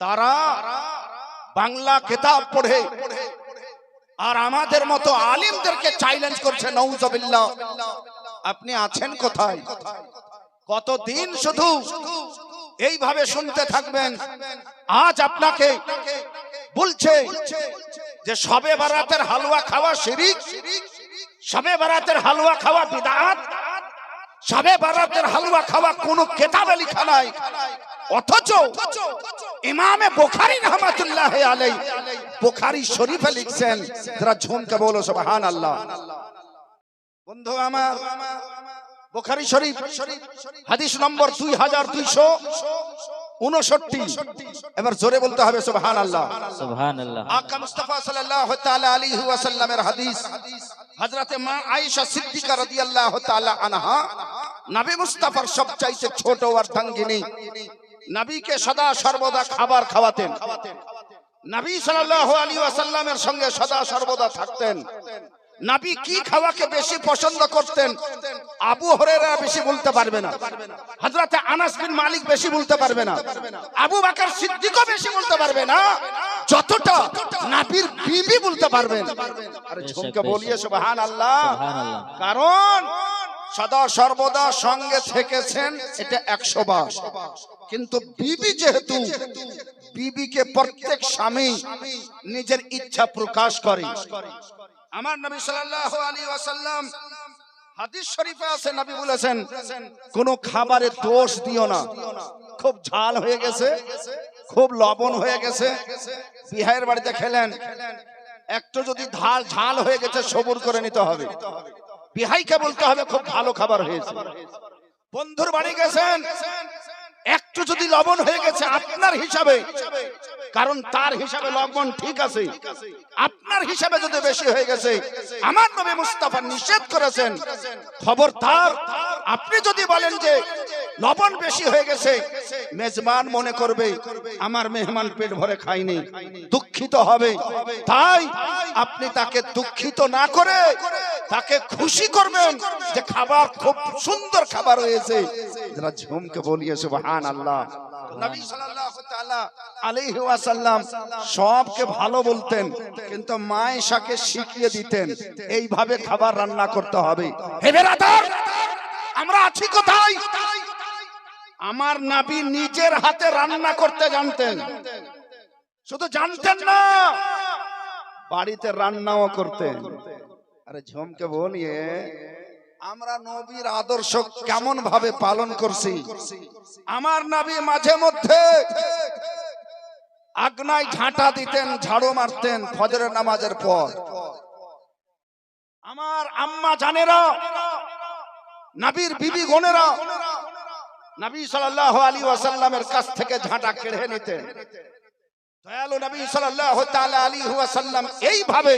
তারা বাংলা কিতাব পড়ে আর আমাদের মতো আলিমদেরকে চ্যালেঞ্জ করছে, নাউজুবিল্লাহ। আপনি আছেন কোথায়? কতদিন শুধু এইভাবে শুনতে থাকবেন? আজ আপনাকে বলছে যে শবে বারাতের হালুয়া খাওয়া শিরক, শবে বারাতের হালুয়া খাওয়া বিদআত, শবে বারাতের হালুয়া খাওয়া কোনো কিতাবে লেখা নাই। অথচ ইমামে বুখারী রাহমাতুল্লাহ আলাইহি বুখারী শরীফে লিখছেন, যারা ঝুমকে বলো সুবহানাল্লাহ। বন্ধু আমার, বুখারী শরীফ হাদিস নম্বর 2259। এবার জোরে বলতে হবে সুবহানাল্লাহ, সুবহানাল্লাহ। আকা মুস্তাফা সাল্লাল্লাহু তাআলা আলাইহি ওয়াসাল্লামের হাদিস, হযরতে মা আয়েশা সিদ্দিকা রাদিয়াল্লাহু তাআলা আনহা নবী মুস্তাফার সবচাইতে ছোট অর্ধাঙ্গিনী, নবীকে সদা সর্বদা খাবার খাওয়াতেন, নবী সাল্লাল্লাহু আলাইহি ওয়াসাল্লামের সঙ্গে সদা সর্বদা থাকতেন। নবী কি খাওয়াকে বেশি পছন্দ করতেন? আবু হুরায়রা বেশি বলতে পারবে না, হযরতে আনাস বিন মালিক বেশি বলতে পারবে না, আবু বকর সিদ্দিকও বেশি বলতে পারবে না, যতটা নবীর বিবি বলতে পারবেন। আরে ঝুমকে বলিয়ে সুবহানাল্লাহ। কারণ সদা সর্বদা সঙ্গে থেকেছেন, এটা 100 বার। কিন্তু বিবি যেহেতু, বিবিকে প্রত্যেক স্বামী নিজের ইচ্ছা প্রকাশ করে। আমার নবী সাল্লাল্লাহু আলাইহি ওয়াসাল্লাম হাদিস শরীফে আছে, নবী বলেছেন কোন খাবারে দোষ দিও না। খুব ঝাল হয়ে গেছে, খুব লবণ হয়ে গেছে, বিহাইয়ের বাড়িতে খেলেন, একটু যদি ঝাল হয়ে গেছে সবুর করে নিতে হবে। বিহাইকে বলতে হবে খুব ভালো খাবার হয়েছে। বন্ধুর বাড়ি গেছেন, একটু যদি লবণ হয়ে গেছে আপনার হিসাবে, কারণ তার হিসাবে লবণ ঠিক আছে, আপনার হিসাবে যদি বেশি হয়ে গেছে, আমার নবী মুস্তাফা নিষেধ করেছেন, খবরদার আপনি যদি বলেন যে লবণ বেশি হয়ে গেছে, মেজবান মনে করবে আমার মেহমান পেট ভরে খায়নি, দুঃখিত হবে। তাই আপনি তাকে দুঃখিত না করে তাকে খুশি করবেন যে খাবার খুব সুন্দর খাবার হয়েছে। যারা ঝুমকে বলিয়ে সুবহানাল্লাহ। নবী সাল্লাল্লাহু তাআলা আলাইহি ওয়াসাল্লাম সবকে ভালো বলতেন, কিন্তু মা আয়েশাকে শিখিয়ে দিতেন এইভাবে খাবার রান্না করতে হবে। হে বেরাদার, আমরা আছি কোথায়? আমার নবী নিজের হাতে রান্না করতে জানতেন, শুধু জানতেন না, বাড়িতে রান্নাও করতেন। আরে ঝুমকে বলিয়ে আমরা নবীর আদর্শ কেমন ভাবে পালন করছি। আমার নবী মাঝে মধ্যে আগনায় ঝাঁটা দিতেন, ঝাড়ু মারতেন ফজরের নামাজের পর। আমার আম্মা জানেরা, নবীর বিবি গনেরা নবী সাল্লাল্লাহু আলাইহি ওয়াসাল্লামের কাছ থেকে ঝাঁটা কেড়ে নিতেন। দয়ালু নবী সাল্লাল্লাহু তাআলা আলাইহি ওয়াসাল্লাম এইভাবে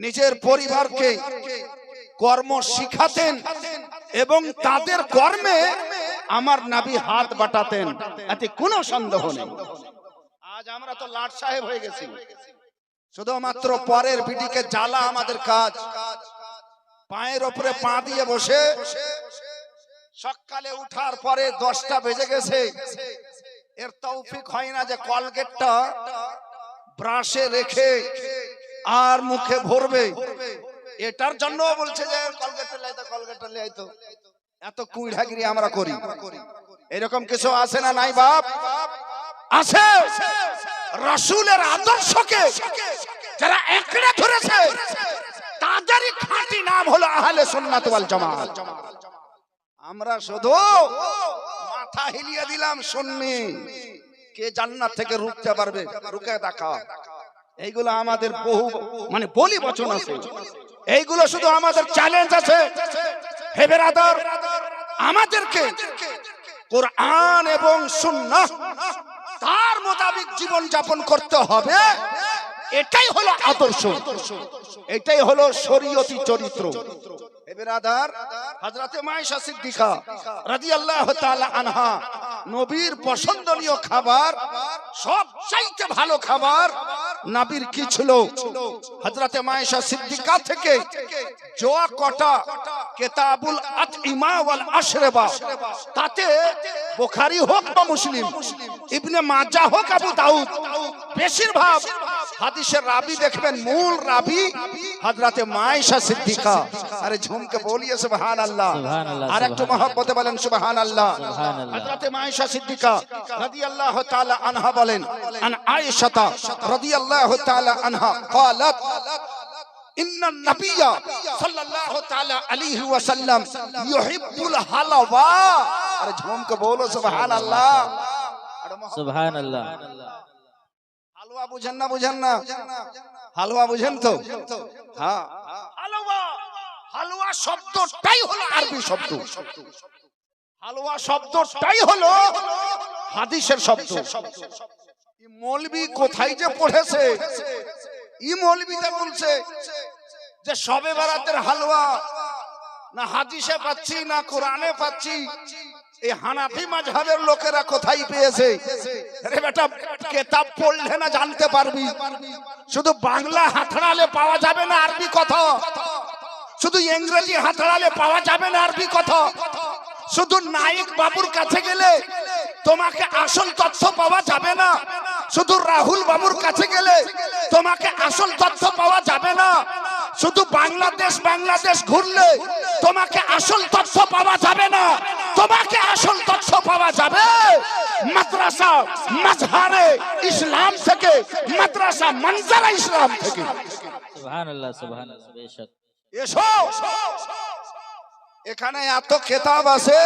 নিজের পরিবারকে কর্ম শিখাতেন এবং তাদের কর্মে আমার নবী হাত বাটাতেন, এতে কোনো সন্দেহ নেই। আজ আমরা তো লাট সাহেব হয়ে গেছি, শুধুমাত্র পরের বিটিকে জ্বালা আমাদের কাজ। পায়ের উপরে পা দিয়ে বসে সকালে উঠার পরে 10টা বেজে গেছে, এর তৌফিক হয় না যে কলগেটটা ব্রাশে রেখে আর মুখে ভরবে। এটার জন্য বলছে যে কলগেটটা লাইতো, এত কুইড়াগিরি আমরা করি। এরকম কিছু আছে না নাই বাপ? আছে। রাসূলের আদর্শকে যারা একড়ে ধরেছে তাদেরই খাঁটি নাম হলো আহলে সুন্নাত ওয়াল জামাত। আমরা শুধু মাথা হিলিয়ে দিলাম সুন্নি, কে জান্নাত থেকে রুখতে পারবে? রুকে দেখা। এইগুলো আমাদের বহু বলি বচন আছে, এইগুলো শুধু আমাদের চ্যালেঞ্জ আছে। হে বেরাদার, আমাদেরকে কোরআন এবং সুন্নাহ তার মোতাবেক জীবন যাপন করতে হবে। এটাই হলো আদর্শ, এটাই হলো শরীয়তি চরিত্র। হে বেরাদার, হযরতে মা আয়েশা সিদ্দিকা রাদিয়াল্লাহু তাআলা আনহা নবীর পছন্দনীয় খাবার, সবচাইতে ভালো খাবার নবীর কি ছিল? হযরতে মা আয়েশা সিদ্দিকা থেকে জোয়া কটা কিতাবুল আতইমা ওয়াল আশরাবা, তাতে বুখারী হোক বা মুসলিম, ইবনে মাজাহ হোক, আবু দাউদ, বেশিরভাগ হাদিসের রাবি দেখবেন মূল রাবি হযরতে মা আয়েশা সিদ্দিকা। আরে ঝুমকে বলিয়ে সুবহানাল্লাহ, আর একটু মহব্বতে বলেন সুবহানাল্লাহ। হযরতে মা আয়েশা সিদ্দিকা রাদিয়াল্লাহু তাআলা আনহা বলেন, আন আয়েশা রাদিয়াল্লাহু তাআলা আনহা قالت ইন্নান নাবিয়্যা সাল্লাল্লাহু তাআলা আলাইহি ওয়াসাল্লাম ইউহিব্বুল হালাওয়া। আরে ঝুমকে বলো সুবহানাল্লাহ, সুবহানাল্লাহ। হালুয়া বুঝেন না? বুঝেন না? হালুয়া বুঝেন তো? হ্যাঁ, হালুয়া, হালুয়া শব্দটাই হলো আরবি শব্দ। হালুয়া শব্দটাই হলো হাদিসের শব্দ। এই মৌলবি কোথায় যে পড়েছে, এই মৌলবিটা বলছে যে শবে বরাতের হালুয়া না হাদিসে পাচ্ছি না কোরআনে পাচ্ছি। এই হানাফি মাযহাবের লোকেরা কোথায় পেয়েছে? আরে বেটা, কিতাব পড়লে না জানতে পারবি। শুধু বাংলা হাতড়ালে পাওয়া যাবে না আরবি কথা, শুধু ইংরেজি হাতড়ালে পাওয়া যাবে না আরবি কথা, শুধু নায়ক বাবুর কাছে গেলে তোমাকে আসল তথ্য পাওয়া যাবে না, শুধু রাহুল বাবুর কাছে গেলে তোমাকে আসল তথ্য পাওয়া যাবে না, শুধু বাংলাদেশ ঘুরলে তোমাকে আসল তথ্য পাওয়া যাবে না, তোমাকে আসল তথ্য পাওয়া যাবে মাদ্রাসা মাজহারে ইসলাম থেকে, মাদ্রাসা মনজারা ইসলাম থেকে। সুবহানাল্লাহ, সুবহানাল্লাহ। বেশক এসো, এখানে এত কিতাব আছে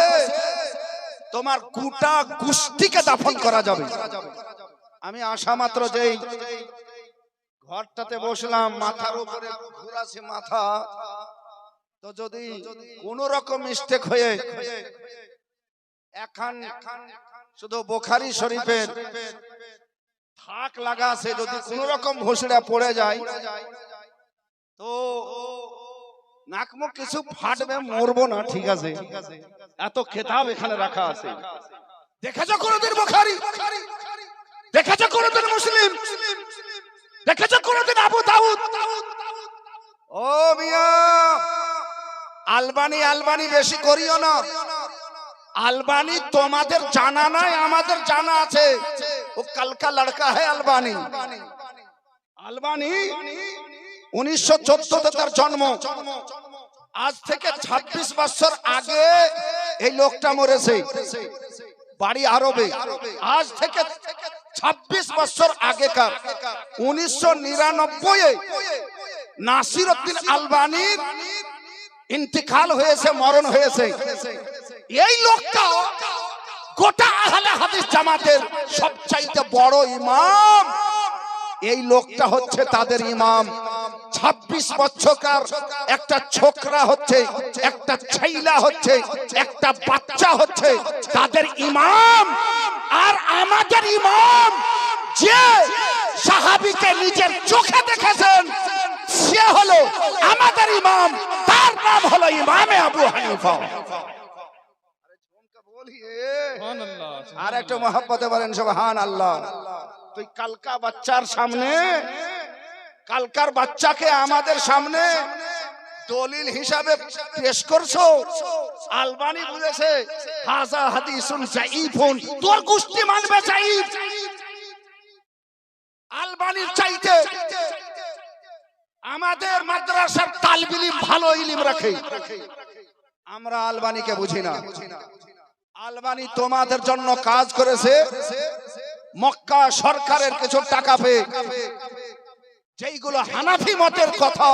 তোমার গোটা গোষ্ঠীকে দাফন করা যাবে। আমি আশা মাত্র যেই ঘরটাতে বসলাম, মাথার উপরে ঘুরাছে মাথা, তো যদি কোন রকম মিস্টেক হয়ে এখন শুধু বুখারী শরীফের থাক লাগা আছে, যদি কোন রকম ভুসড়া পড়ে যায় তো নাকমুখ কিছু ফাটবে, মরবো না, ঠিক আছে? এত কিতাব এখানে রাখা আছে। দেখেছো কোনদিন বুখারী? দেখেছো কোনদিন মুসলিম? দেখেছো কোনদিন আবু দাউদ? ও মিয়া, আলবানি বেশি করিও না। আলবানি তোমাদের জানা নাই, আমাদের জানা আছে। ও কালকা লড়কা है আলবানি। 1914 তার জন্ম। আজ থেকে 26 বছর আগে এই লোকটা মরেছে, বাড়ি আরবে। আজ থেকে 26 বছর আগেকার 1999 নাসিরউদ্দিন আলবানির ইন্তেকাল হয়েছে, মরণ হয়েছে। এই লোকটা গোটা আহলে হাদিস জামাতের সবচাইতে বড় ইমাম। এই লোকটা হচ্ছে তাদের ইমাম। 26 বছরকার একটা ছোকরা হচ্ছে, একটা ছেইলা হচ্ছে, একটা বাচ্চা হচ্ছে তাদের ইমাম। আর আমাদের ইমাম যে সাহাবীকে নিজের চোখে দেখেছেন সে হলো আমাদের ইমাম, তার নাম হলো ইমামে আবু হানিফা। আর একটু মহব্বতে বলেন সুবহানাল্লাহ। তুই কালকা বাচ্চার সামনে, কালকার বাচ্চাকে আমাদের সামনে দলিল হিসাবে পেশ করছো। আলবানি বলেছে হাযা হাদিসুন যায়ীফুন, তোর গোষ্ঠী মানবে যায়ীফ। আলবানির চাইতে আমাদের মাদ্রাসার তালিব ইলম ভালো ইলম রাখে। আমরা আলবানিকে বুঝি না। আলবানি তোমাদের জন্য কাজ করেছে মক্কা সরকারের কিছু টাকা পেয়ে, যেইগুলো হানাফি মতের কথা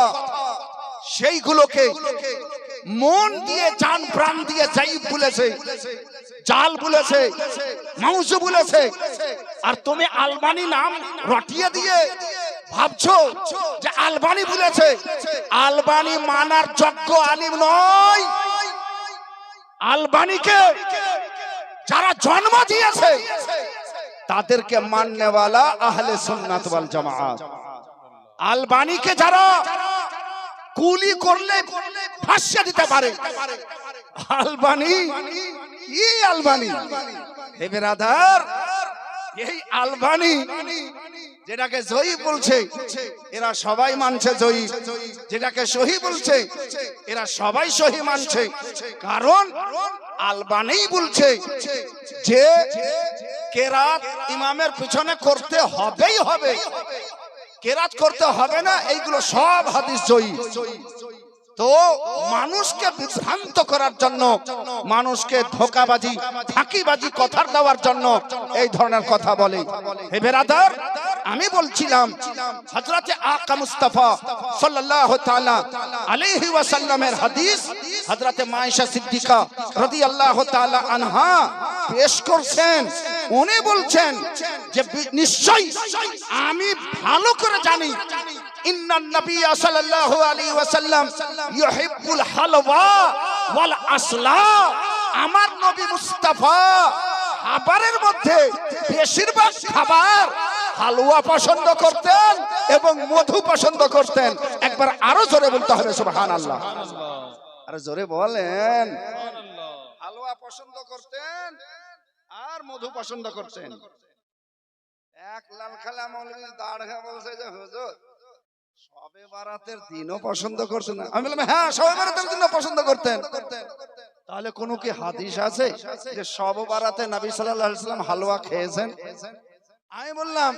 সেইগুলোকে মন দিয়ে জান প্রাণ দিয়ে যায়ীফ বলেছে, জাল বলেছে, মাউজু বলেছে। আর তুমি আলবানি নাম রটিয়ে দিয়ে ভাবছো যে আলবানি বলেছে। আলবানি মানার যোগ্য আলিম নয়। আলবানিকে যারা জন্ম দিয়েছে তাদেরকে মাননেওয়ালা আহলে সুন্নাত ওয়াল জামাআত। আলবানিকে যারা কুলি করলে ফাঁসিয়ে দিতে পারে, আলবানি ই আলবানি হে ব্রাদার, এই আলবানি যেটাকে জয়ী বলছে এরা সবাই মানছে জয়ী, যেটাকে সহি বলছে এরা সবাই সহি মানছে। কারণ আলবানি বলছে যে কেরাত ইমামের পিছনে করতে হবেই হবে, কেরাত করতে হবে না, এইগুলো সব হাদিস জয়ী। তো মানুষকে বিভ্রান্ত করার জন্য, মানুষকে ধোঁকাবাজি ফাঁকিবাজি কথা দেওয়ার জন্য এই ধরনের কথা বলে। হে বেরাদার, আমি বলছিলাম হযরতে আকা মুস্তাফা সাল্লাল্লাহু তাআলা আলাইহি ওয়াসাল্লামের হাদিস হযরতে মায়েশা সিদ্দিকা রাদিয়াল্লাহু তাআলা আনহা পেশ করছেন। উনি বলছেন যে নিশ্চয়ই আমি ভালো করে জানি ইন্নান নবী সাল্লাল্লাহু আলাইহি ওয়াসাল্লাম ইউহিব্বুল হালওয়া ওয়াল আসলা। আমার নবী মুস্তাফা খাবারের মধ্যে বেশিরভাগ খাবার হালুয়া পছন্দ করতেন এবং মধু পছন্দ করতেন। একবার আরো জোরে বলতে হবে সুবহানাল্লাহ। আরে জোরে বলেন। হালুয়া পছন্দ করতেন আর মধু পছন্দ করতেন। এক লাল খালা মৌলভী দাঁড়া বলছে যে হুজুর শবে বারাতের দিনও পছন্দ করতেন না। আমি বললাম হ্যাঁ, শবে বারাতের দিনও পছন্দ করতেন। তাহলে কোন কি হাদিস আছে যে শবে বারাতে নবী সাল্লাল্লাহু আলাইহি ওয়াসাল্লাম হালুয়া খেয়েছেন? আমি বললাম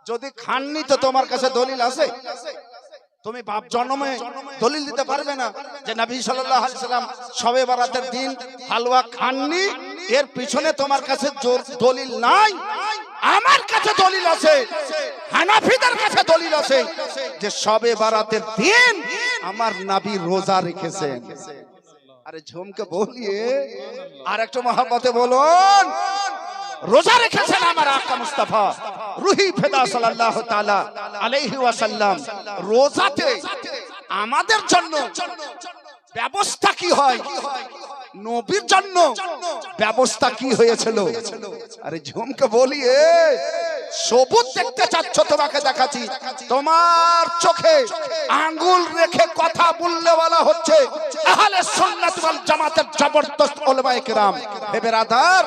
যদি খাননি তো তোমার কাছে দলিল আছে? তুমি বাপ জন্মে দলিল দিতে পারবে না যে নবী সাল্লাল্লাহু আলাইহি ওয়াসাল্লাম শবে বারাতের দিন হালুয়া খাননি, এর পিছনে তোমার কাছে দলিল নাই। আমার কাছে দলিল আছে, হানাফিদের কাছে দলিল আছে যে শবে বারাতের দিন আমার নবী রোজা রেখেছেন। আরে ঝুমকে বলিয়ে আর একটু মহব্বতে বলুন, রোজা রেখেছেন আমার আকা মুস্তাফা রুহি ফেদা সাল্লাল্লাহু তাআলা আলাইহি ওয়াসাল্লাম। রোজাতে আমাদের জন্য ব্যবস্থা কি হয়, নবীর জন্য ব্যবস্থা কি হয়েছিল? আরে ঝুমকে বলিয়ে সবুজ দেখতে চাচ্ছ, তোমাকে দেখাচ্ছি। তোমার চোখে আঙ্গুল রেখে কথা বললে বলা হচ্ছে আহলে সুন্নাত ওয়াল জামাতের জবরদস্ত উলামায়ে কেরাম। হে বেরাদার,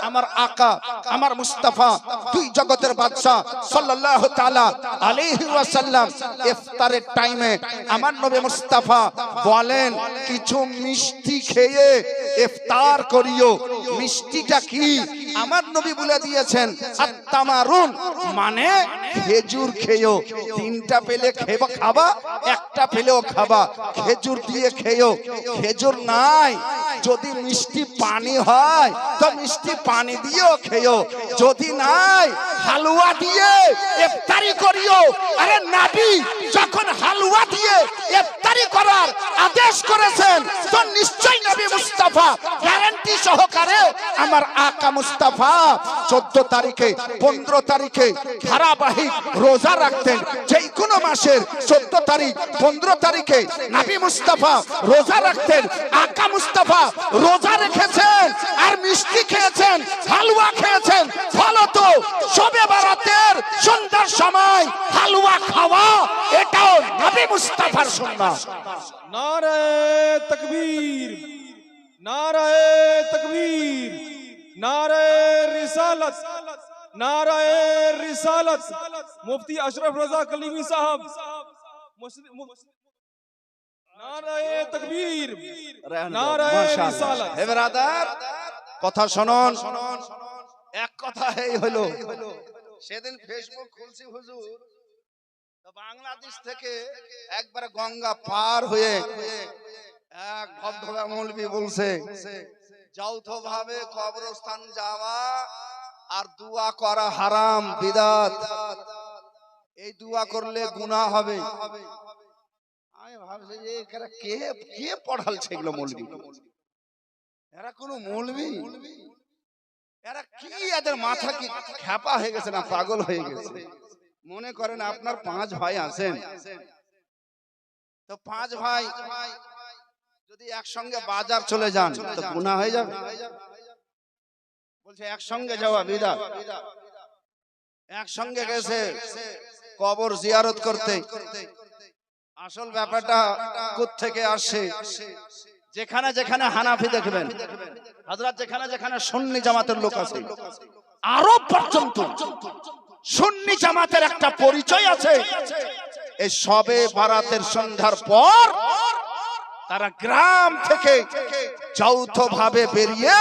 আমার আকা আমার মুস্তাফা দুই জগতের বাদশা সাল্লাল্লাহু তাআলা আলাইহি ওয়াসাল্লাম ইফতারের টাইমে আমার নবী মুস্তাফা বলেন কিছু মিষ্টি খেয়ে ইফতার করিও। মিষ্টিটা কি? আমার নবী বলে দিয়েছেন আত-তামারুন, মানে খেজুর খেও। তিনটা পেলে খাবা, একটা পেলেও খাবা, খেজুর দিয়ে খেও। খেজুর নাই, যদি মিষ্টি পানি হয় তো মিষ্টি পানি দিয়েও খেও, যদি নাই হালুয়া দিয়ে ইফতারি করিও। আরে নবী যখন হালুয়া দিয়ে ইফতারি করার আদেশ করেছেন তো নিশ্চয়ই নবী মুস্তাফা গ্যারান্টি সহকারে আমার আকা মুস্তাফা 14 তারিখে 15 তারিখে ধারাবাহিক রোজা রাখতেন। যেই কোনো মাসের 14 তারিখ 15 তারিখে নবী মুস্তাফা রোজা রাখতেন। আকা মুস্তাফা রোজা রেখেছেন আর মিষ্টি খেয়েছেন, হালুয়া খেয়েছেন। ফলত শবে বারাতের সন্ধ্যার সময় হালুয়া খাওয়া এটাও নবী মুস্তাফার সুন্নাত। नारे तकबीर, नारे तकबीर, नारे रिसालत, नारे रिसालत। मुफ्ती अशरफ रजा कलीमी साहब, नारे तकबीर, नारे रिसालत। হে ব্রাদার, কথা শুনুন। এক কথা এই হলো, সেদিন ফেসবুক খুলছি হুজুর, তো বাংলাদেশ থেকে একবার গঙ্গা পার হয়ে এক ভদ্রতা মৌলবী বলছে যৌথভাবে কবরস্থান যাওয়া আর দোয়া করা হারাম, বিদআত। এই দোয়া করলে গুনাহ হবে। আমি ভাবছি যে এরা কে কে পড়ালছে এগুলো মৌলবী? এরা কোন মৌলবী? এরা কি, এদের মাথা কি খ্যাপা হয়ে গেছে না পাগল হয়ে গেছে? মনে করেন আপনার 5 ভাই আছেন, তো 5 ভাই যদি একসঙ্গে বাজার চলে যান তো গুনাহ হয়ে যাবে? বলছে একসঙ্গে যাওয়া বিদআত। একসঙ্গে গেছে কবর জিয়ারত করতে। আসল ব্যাপারটা কোত্থেকে আসে? যেখানে যেখানে হানাফি দেখবেন, হযরত যেখানে যেখানে সুন্নি জামাতের লোক আছে, আরব পর্যন্ত সুন্নি জামাতের একটা পরিচয় আছে। এই সবে বারাতের সন্ধ্যার পর তারা গ্রাম থেকে যৌথভাবে বেরিয়ে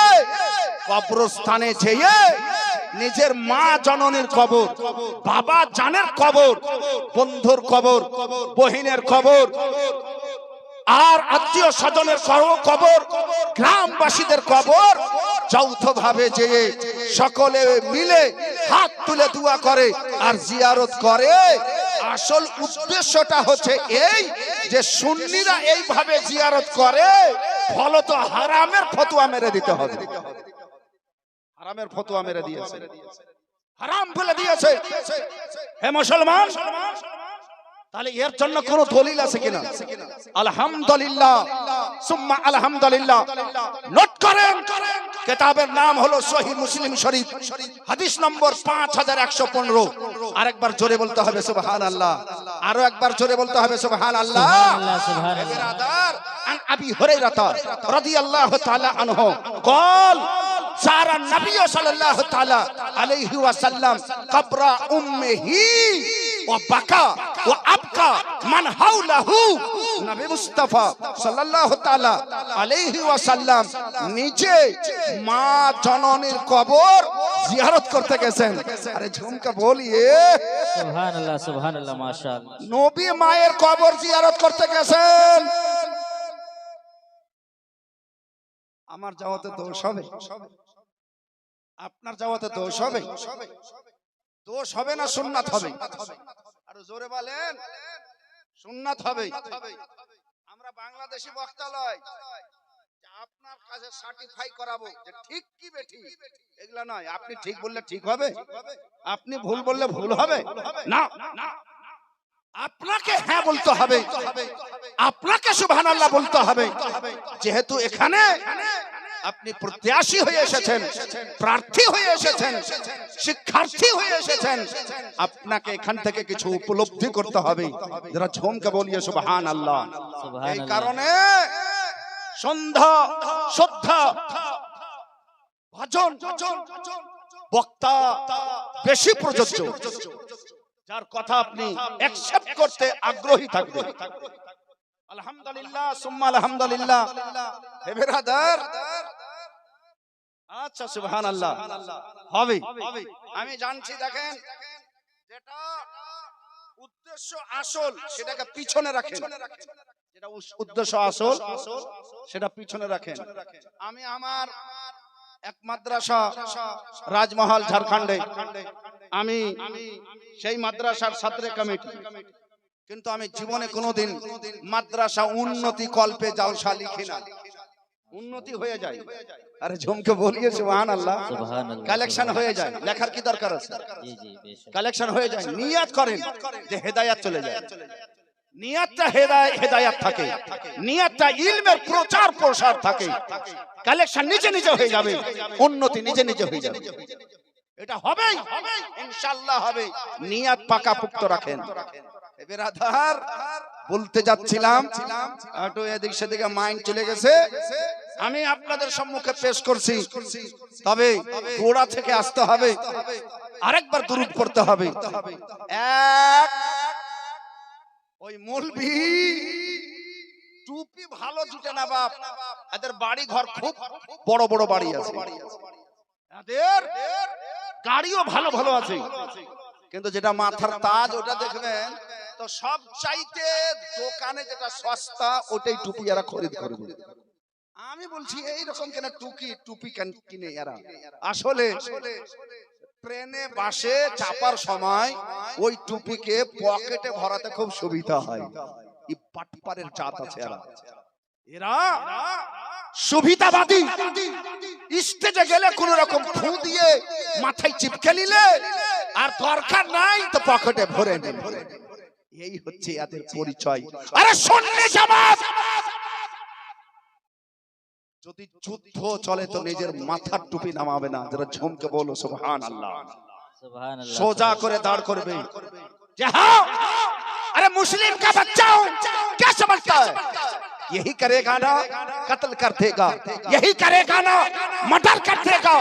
কবরস্থানে যেয়ে নিজের মা জননীর কবর, বাবা জানের কবর, বন্ধুর কবর, বহিনের কবর, আর আত্মীয় স্বজনের কবর, গ্রামবাসীদের কবর যৌথভাবে যেয়ে সকলে মিলে হাত তুলে দোয়া করে আর জিয়ারত করে। আসল উদ্দেশ্যটা হচ্ছে এই যে সুন্নিরা এইভাবে জিয়ারত করে, ফলত হারামের ফতোয়া মেরে দিতে হবে। হারামের ফতোয়া মেরে দিয়েছে, হারাম ফেলে দিয়েছে। হে মুসলমান, তাহলে এর জন্য কোন দলিল আছে কিনা? আলহামদুলিল্লাহ সুম্মা আলহামদুলিল্লাহ। নোট করেন, কিতাবের নাম হলো সহিহ মুসলিম শরীফ, হাদিস নম্বর 5115। আরেকবার জোরে বলতে হবে সুবহানাল্লাহ, আরো একবার জোরে বলতে হবে সুবহানাল্লাহ। বিরাদার, আন আবি হুরায়রা রাদিয়াল্লাহু তাআলা আনহু قال زار النبي صلى الله تعالى عليه وسلم قبر امه وبكى وابكى من حوله। নবী মুস্তাফা সাল্লাল্লাহু তাআলা আলাইহি ওয়াসাল্লাম নিজে মা জননীর কবর জিয়ারত করতে গেছেন। আরে ঝুমকা বলিয়ে সুবহানাল্লাহ, সুবহানাল্লাহ, মাশাআল্লাহ। নবী মায়ের কবর জিয়ারত করতে গেছেন। আমার যাওয়াতে দোষ হবে? আপনার যাওয়াতে দোষ হবে? দোষ হবে না সুন্নাত হবে? আর জোরে বলেন, সুন্নাত হবে। আমরা বাংলাদেশি বক্তালয় আপনার কাছে সার্টিফাই করাবো যে ঠিক কি বেঠিক, এগুলা নয়। আপনি ঠিক বললে ঠিক হবে, আপনি ভুল বললে ভুল হবে না। আপনাকে হ্যাঁ বলতে হবে, আপনাকে সুবহানাল্লাহ বলতে হবে। যেহেতু এখানে আপনি প্রত্যাশী হয়ে এসেছেন, প্রার্থী হয়ে এসেছেন, শিক্ষার্থী হয়ে এসেছেন, আপনাকে এখান থেকে কিছু উপলব্ধি করতে হবে। যারা ঝুমকে বলিয়ে সুবহানাল্লাহ। এই কারণে সন্ধ্যা, শ্রদ্ধা, ভজন, বক্তা বেশি প্রযোজ্য, যার কথা আপনি অ্যাকসেপ্ট করতে আগ্রহী থাকবেন। আলহামদুলিল্লাহ সুম্মা আলহামদুলিল্লাহ। হে বিরাদার, আচ্ছা সুবহানাল্লাহ হবে। আমি জানছি, দেখেন যেটা উদ্দেশ্য আসল সেটাকে পিছনে রাখেন, যেটা উদ্দেশ্য আসল সেটা পিছনে রাখেন। আমি আমার এক মাদ্রাসা রাজমহল ঝাড়খণ্ডে, আমি সেই মাদ্রাসার ছাত্র কমিটি, কিন্তু আমি জীবনে কোনোদিন মাদ্রাসা উন্নতি কল্পে জালসা লিখি না। উন্নতি হয়ে যায়, আরে ঝুমকে বলিয়ে সুবহানাল্লাহ, কালেকশন হয়ে যায়। লেখার কি দরকার আছে? কালেকশন হয়ে যায়। নিয়াত করেন যে হেদায়েত চলে যায়, নিয়াতটা হেদায়েত থাকে, নিয়াতটা ইলমের প্রচার প্রসার থাকে। কালেকশন নিজে নিজে হয়ে যাবে, উন্নতি নিজে নিজে হয়ে যাবে। এটা হবেই, ইনশাআল্লাহ হবে। নিয়াত পাকা পুক্ত রাখেন। বিরাদার, বলতে যাচ্ছিলাম, একটু এদিক সেদিকে মাইন্ড চলে গেছে। আমি আপনাদের সম্মুখে পেশ করছি, তবে গোড়া থেকে আসতে হবে, আরেকবার দুরূদ পড়তে হবে। এক, ওই মৌলভী টুপি ভালো জুটে না বাপ, এদের বাড়ি ঘর খুব বড় বড় বাড়ি আছে, এদের গাড়িও ভালো ভালো আছে, কিন্তু যেটা মাথার তাজ ওটা দেখবেন তো সব চাইতে দোকানে যেটা সস্তা ওটাই টুপি এরা খরিদ করবে। আমি বলছি এইরকম কেন টুপি কিনে এরা? আসলে ট্রেনে বাসে চাপার সময় ওই টুপিকে পকেটে ভরাতে খুব সুবিধা হয়। এই পাটপারের জাত আছে এরা সুবিধাবাদী। স্টেজে গেলে কোন রকম ফু দিয়ে মাথায় চিপকে নিলে আর দরকার নাই তো পকেটে ভরে নেবে। এই হচ্ছে এদের পরিচয়। আরে সুন্নি জামাত যদি যুদ্ধ চলে তো নিজের মাথার টুপি নামাবে না। যারা ঝুমকে বলো সুবহানাল্লাহ, সুবহানাল্লাহ, সোজা করে দাঁড় করবে যে হ্যাঁ, अरे मुस्लिम का बच्चा हूं, क्या समझता है? यही करेगा ना, कत्ल कर देगा, यही करेगा ना, मर्डर कर देगा।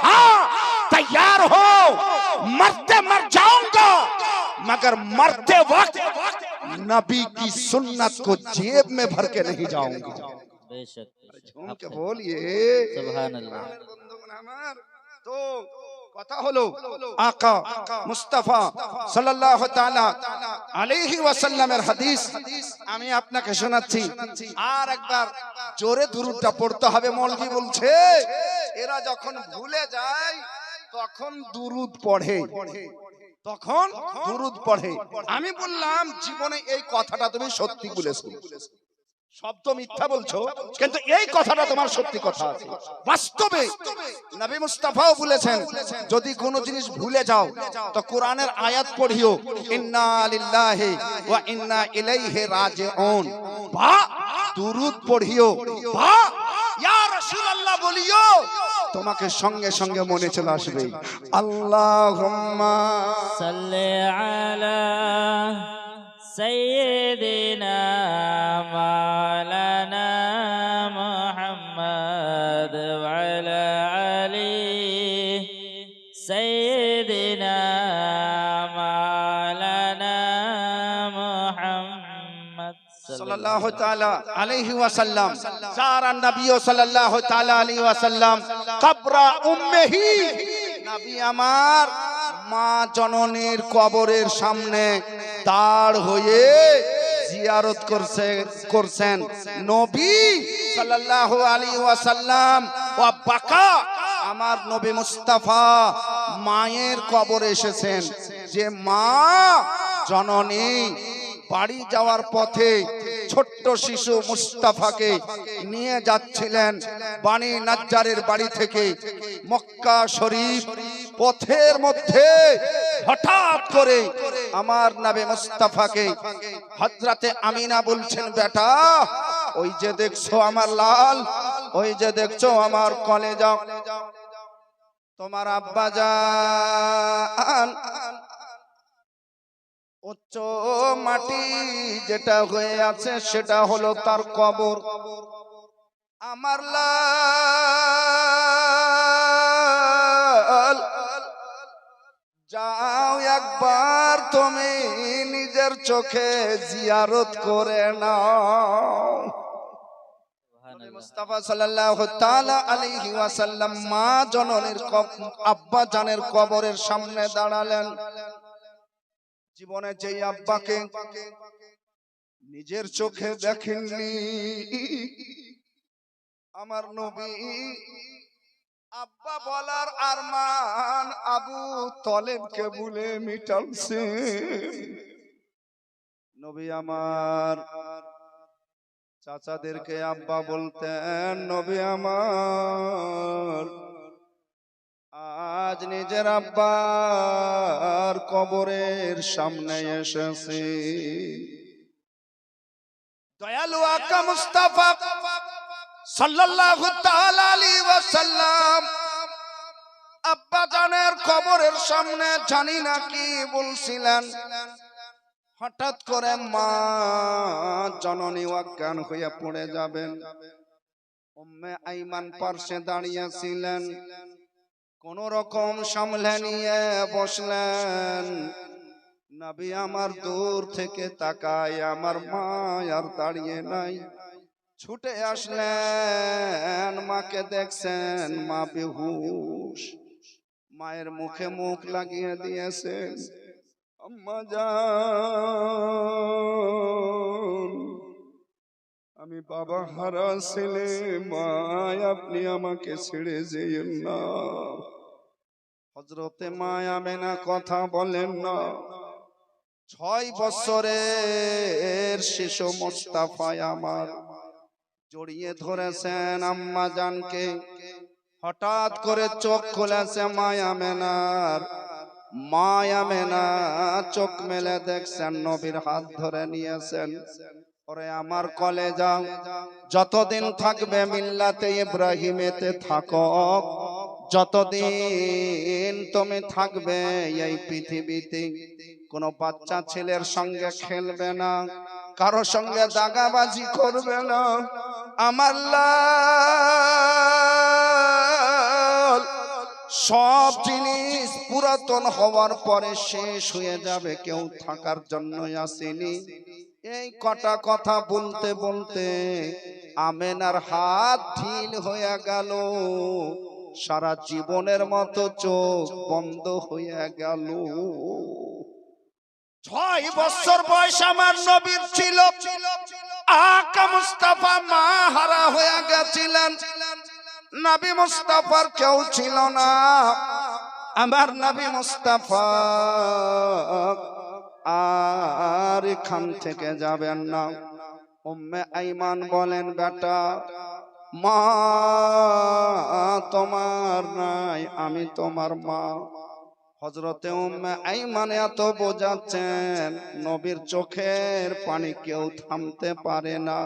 हाँ, तैयार हो, मरते मर जाऊंगा मगर मरते वक्त नबी की सुन्नत को जेब में भर के नहीं जाऊंगा। बेशक झूम के बोलिए सुभान अल्लाह। तो কথা হলো আকা মুস্তাফা সাল্লাল্লাহু তাআলা আলাইহি ওয়াসাল্লামের হাদিস আমি আপনাকে শোনাচ্ছি। আর একবার জোরে দুরূদটা পড়তে হবে। মৌলভী বলছে এরা যখন ভুলে যায় তখন দুরূদ পড়ে, তখন দুরূদ পড়ে। আমি বললাম জীবনে এই কথাটা তুমি সত্যি বলেছো, শব্দ মিথ্যা বলছো কিন্তু এই কথাটা তোমার সত্যি কথা আছে। বাস্তবে নবী মুস্তাফাও বলেছেন যদি কোনো জিনিস ভুলে যাও তো কোরআনের আয়াত পড়িও, ইন্না লিল্লাহি ওয়া ইন্না ইলাইহি রাজিউন, বা দুরূদ পড়িও, বা ইয়া রাসূলুল্লাহ বলিও, তোমাকে সঙ্গে সঙ্গে মনে চলে আসবে আল্লাহুম্মা সাল্লি আলা سيدنا مولانا محمد وعلى علي سيدنا مولانا محمد সাল্লাল্লাহু তাআলা আলাইহি ওয়াসাল্লাম যারা নবী সাল্লাল্লাহু তাআলা আলাইহি ওয়াসাল্লাম কবরা উম্মিহি, নবী আমার মা জননীর কবরের সামনে দাঁড় হয়ে জিয়ারত করছেন নবী সাল্লাল্লাহু আলাইহি ওয়াসাল্লাম। ওয়া বাকা, আমার নবী মুস্তাফা মায়ের কবরে এসেছেন। যে মা জননী বাড়ি যাওয়ার পথে ছোট্ট শিশু মুস্তাফাকে নিয়ে যাচ্ছিলেন বানি নাজ্জারের বাড়ি থেকে মক্কা শরীফ। পথের মধ্যে হঠাৎ করে আমার নবী মুস্তাফাকে হযরতে আমিনা বলছেন, বেটা ওই যে দেখছো আমার লাল, ওই যে দেখছো আমার কলেজা, তোমার আব্বা জান উচ্চ মাটি যেটা হয়ে আছে সেটা হলো তার কবর। আমার লাল যাও একবার তুমি নিজের চোখে জিয়ারত করে নাও। মুস্তাফা সাল্লাল্লাহু তাআলা আলাইহি ওয়াসাল্লাম মা জননীর আব্বা জানের কবরের সামনে দাঁড়ালেন। জীবনে যেই আব্বাকে নিজের চোখে দেখেননি আমার নবী, আব্বা বলার আরমান আবু তলেবকে বলে মিটালছে। নবী আমার চাচাদেরকে আব্বা বলতেন, নবী আমার আজ নিজের আব্বার কবরের সামনে এসেছে। দয়ালু আকা মুস্তাফা সাল্লাল্লাহু তাআলা আলাইহি ওয়াসাল্লাম আব্বা জানের কবরের সামনে জানি না কি বলছিলেন। হঠাৎ করে মা জননী অজ্ঞান হয়ে পড়ে যাবেন। উম্মে আইমান পার্শ্বে দাঁড়িয়েছিলেন, কোন রকম সামলে নিয়ে বসলেন। নবী আমার দূর থেকে তাকায়, আমার মা আর দাঁড়িয়ে নাই, ছুটে আসলেন। মাকে দেখছেন মা বেহুশ, মায়ের মুখে মুখ লাগিয়ে দিয়েছেন। আম্মা জান, আমি বাবা হারা ছেলে, মা আপনি আমাকে ছেড়ে যেয়েন না। হযরতে মা আমেনা কথা বলেন না। 6 বছরের শিশু মুস্তাফা আমার জড়িয়ে ধরেছেন আম্মা জানকে। হঠাৎ করে চোখ খুলেছে মা আমেনার। মা আমেনা চোখ মেলে দেখছেন নবীর হাত ধরে নিয়েছেন। ওরে আমার কলেজা, যতদিন থাকবে মিল্লাতে ইব্রাহিমেতে থাকো, যতদিন তুমি থাকবে এই পৃথিবীতে কোনো বাচ্চা ছেলের সঙ্গে খেলবে না, কারো সঙ্গে দাগাবাজি করবে না। আমার লাল সব জিনিস পুরাতন হওয়ার পরে শেষ হয়ে যাবে, কেউ থাকার জন্য আসেনি। এই কটা কথা বলতে বলতে আমেনার হাত ঢিল হয়ে গেল, সারা জীবনের মতো চোখ বন্ধ হয়ে গেল। 6 বছর বয়স আমার নবীর ছিল, আকা মুস্তাফা মা হারা হয়ে গেছিলেন। নবী মুস্তাফার কেউ ছিল না, আমার নবী মুস্তাফা আর এখান থেকে যাবেন না। উম্মে আইমান বলেন, বেটা মা তোমার নাই, আমি তোমার মা। হযরতে উম্মে আইমান এত বোঝাচ্ছেন, নবীর চোখের পানি কেউ থামতে পারে না।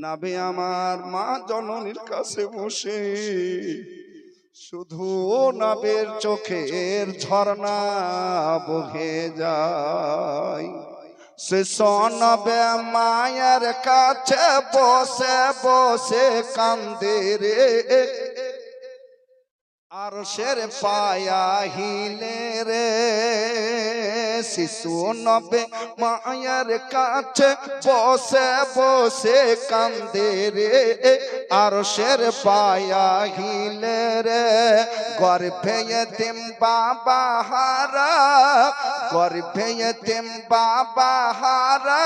নবী আমার মা জননীর কাছে বসে শুধু নবীর চোখের ঝর্ণা বহে যায়। সে নবে মায়ের কাছে বসে বসে কান্দে রে, আর শের পায়া হিলে রে। শিশু নবে মায়ের কাছে বসে বসে কান্দে রে, আর শের পায়া হিলে রে। গর্ভে এতিম বাবা হারা, গর্ভে এতিম বাবা হারা,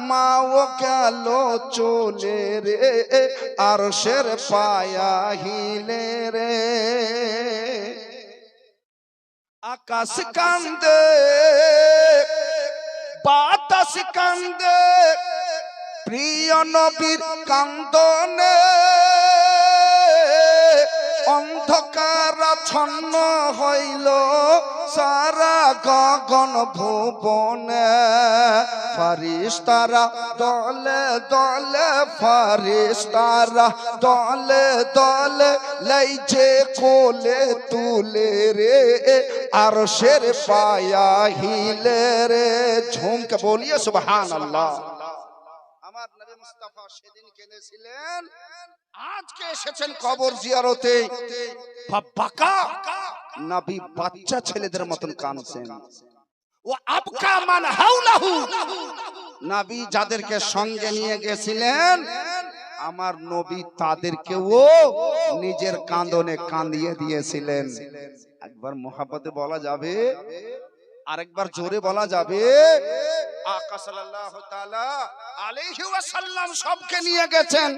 মাও গেল চলে রে, আর শের পায়া হিলে রে। আকাশ কান্দে, বাতাস কান্দে, প্রিয় নবীর কান্দনে অন্ধকার ছন্ন হইল সারা গগন ভুবনে। ফারিস্তারা দলে দলে, ফারিস্তারা দলে দলে লাইছে কোলে তুলে রে, আর শের পায়া হিলে রে। ঝুমকে বলিয়ে সুবহানাল্লাহ। আমার নবী মুস্তাফা সেদিন কেঁদেছিলেন, আজকে এসেছেন কবর জিয়ারতে, বাকা নবী বাচ্চা ছেলেদের মতন কাঁদছেন। ও আবকা মান হাওলাহু, নবী যাদেরকে সঙ্গে নিয়ে গেছিলেন আমার নবী তাদেরকেও নিজের কাঁদনে কাঁদিয়ে দিয়েছিলেন। একবার মুহাব্বতে বলা যাবে, আরেকবার জোরে বলা যাবে। আকা সাল্লাল্লাহু তাআলা আলাইহি ওয়াসাল্লাম সবকে নিয়ে গেছেন,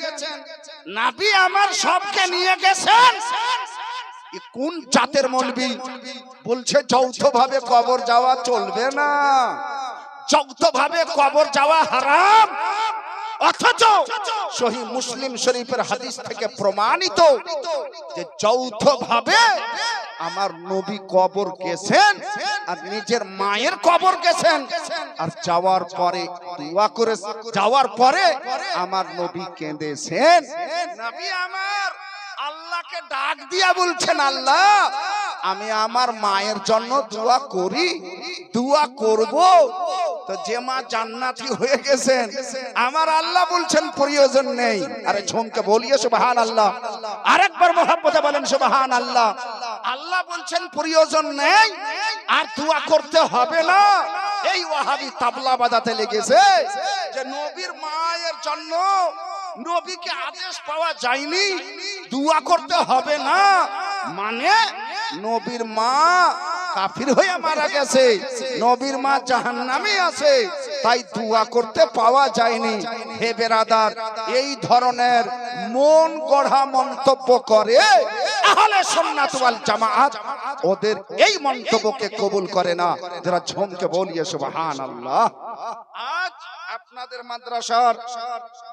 নবী আমার সবকে নিয়ে গেছেন। কোন জাতের মৌলবি বলছে যৌথভাবে কবর যাওয়া চলবে না, যৌথভাবে কবর যাওয়া হারাম। অথচ সহিহ মুসলিম শরীফের হাদিস থেকে প্রমাণিত যে যৌথভাবে আমার নবী কবর গেছেন, আর নিজের মায়ের কবর গেছেন, আর যাওয়ার পরে দোয়া করে যাওয়ার পরে আমার নবী কেঁদেছেন। নবী আমার আল্লাহকে ডাক দিয়া বলছেন, আল্লাহ আমি আমার মায়ের জন্য দোয়া করি, দোয়া করব। তো যে মা জান্নাতি হয়ে গেছেন, আমার আল্লাহ বলছেন প্রয়োজন নেই। আরে ঝুমকে বলিয়ে সুবহানাল্লাহ। আরেকবার মুহাব্বতে বলেন সুবহানাল্লাহ। আল্লাহ বলছেন প্রয়োজন নেই, আর দোয়া করতে হবে না। এই ওয়াহাবি তাবলা বাজাতে লেগেছে যে নবীর মায়ের জন্য নবীকে আদেশ পাওয়া যায়নি, দোয়া করতে হবে না। মানে নবীর মা কাফির হয়ে মারা গেছে, নবীর মা জাহান্নামে আছে, তাই দোয়া করতে পাওয়া যায়নি। হে বেরাদার, এই ধরনের মন গড়া মন্তব্য করে আহলে সুন্নাত ওয়াল জামাআত ওদের এই মন্তব্যকে কবুল করে না। যারা ঝুমকে বলিয়ে সুবহানাল্লাহ। আজ আপনাদের মাদ্রাসার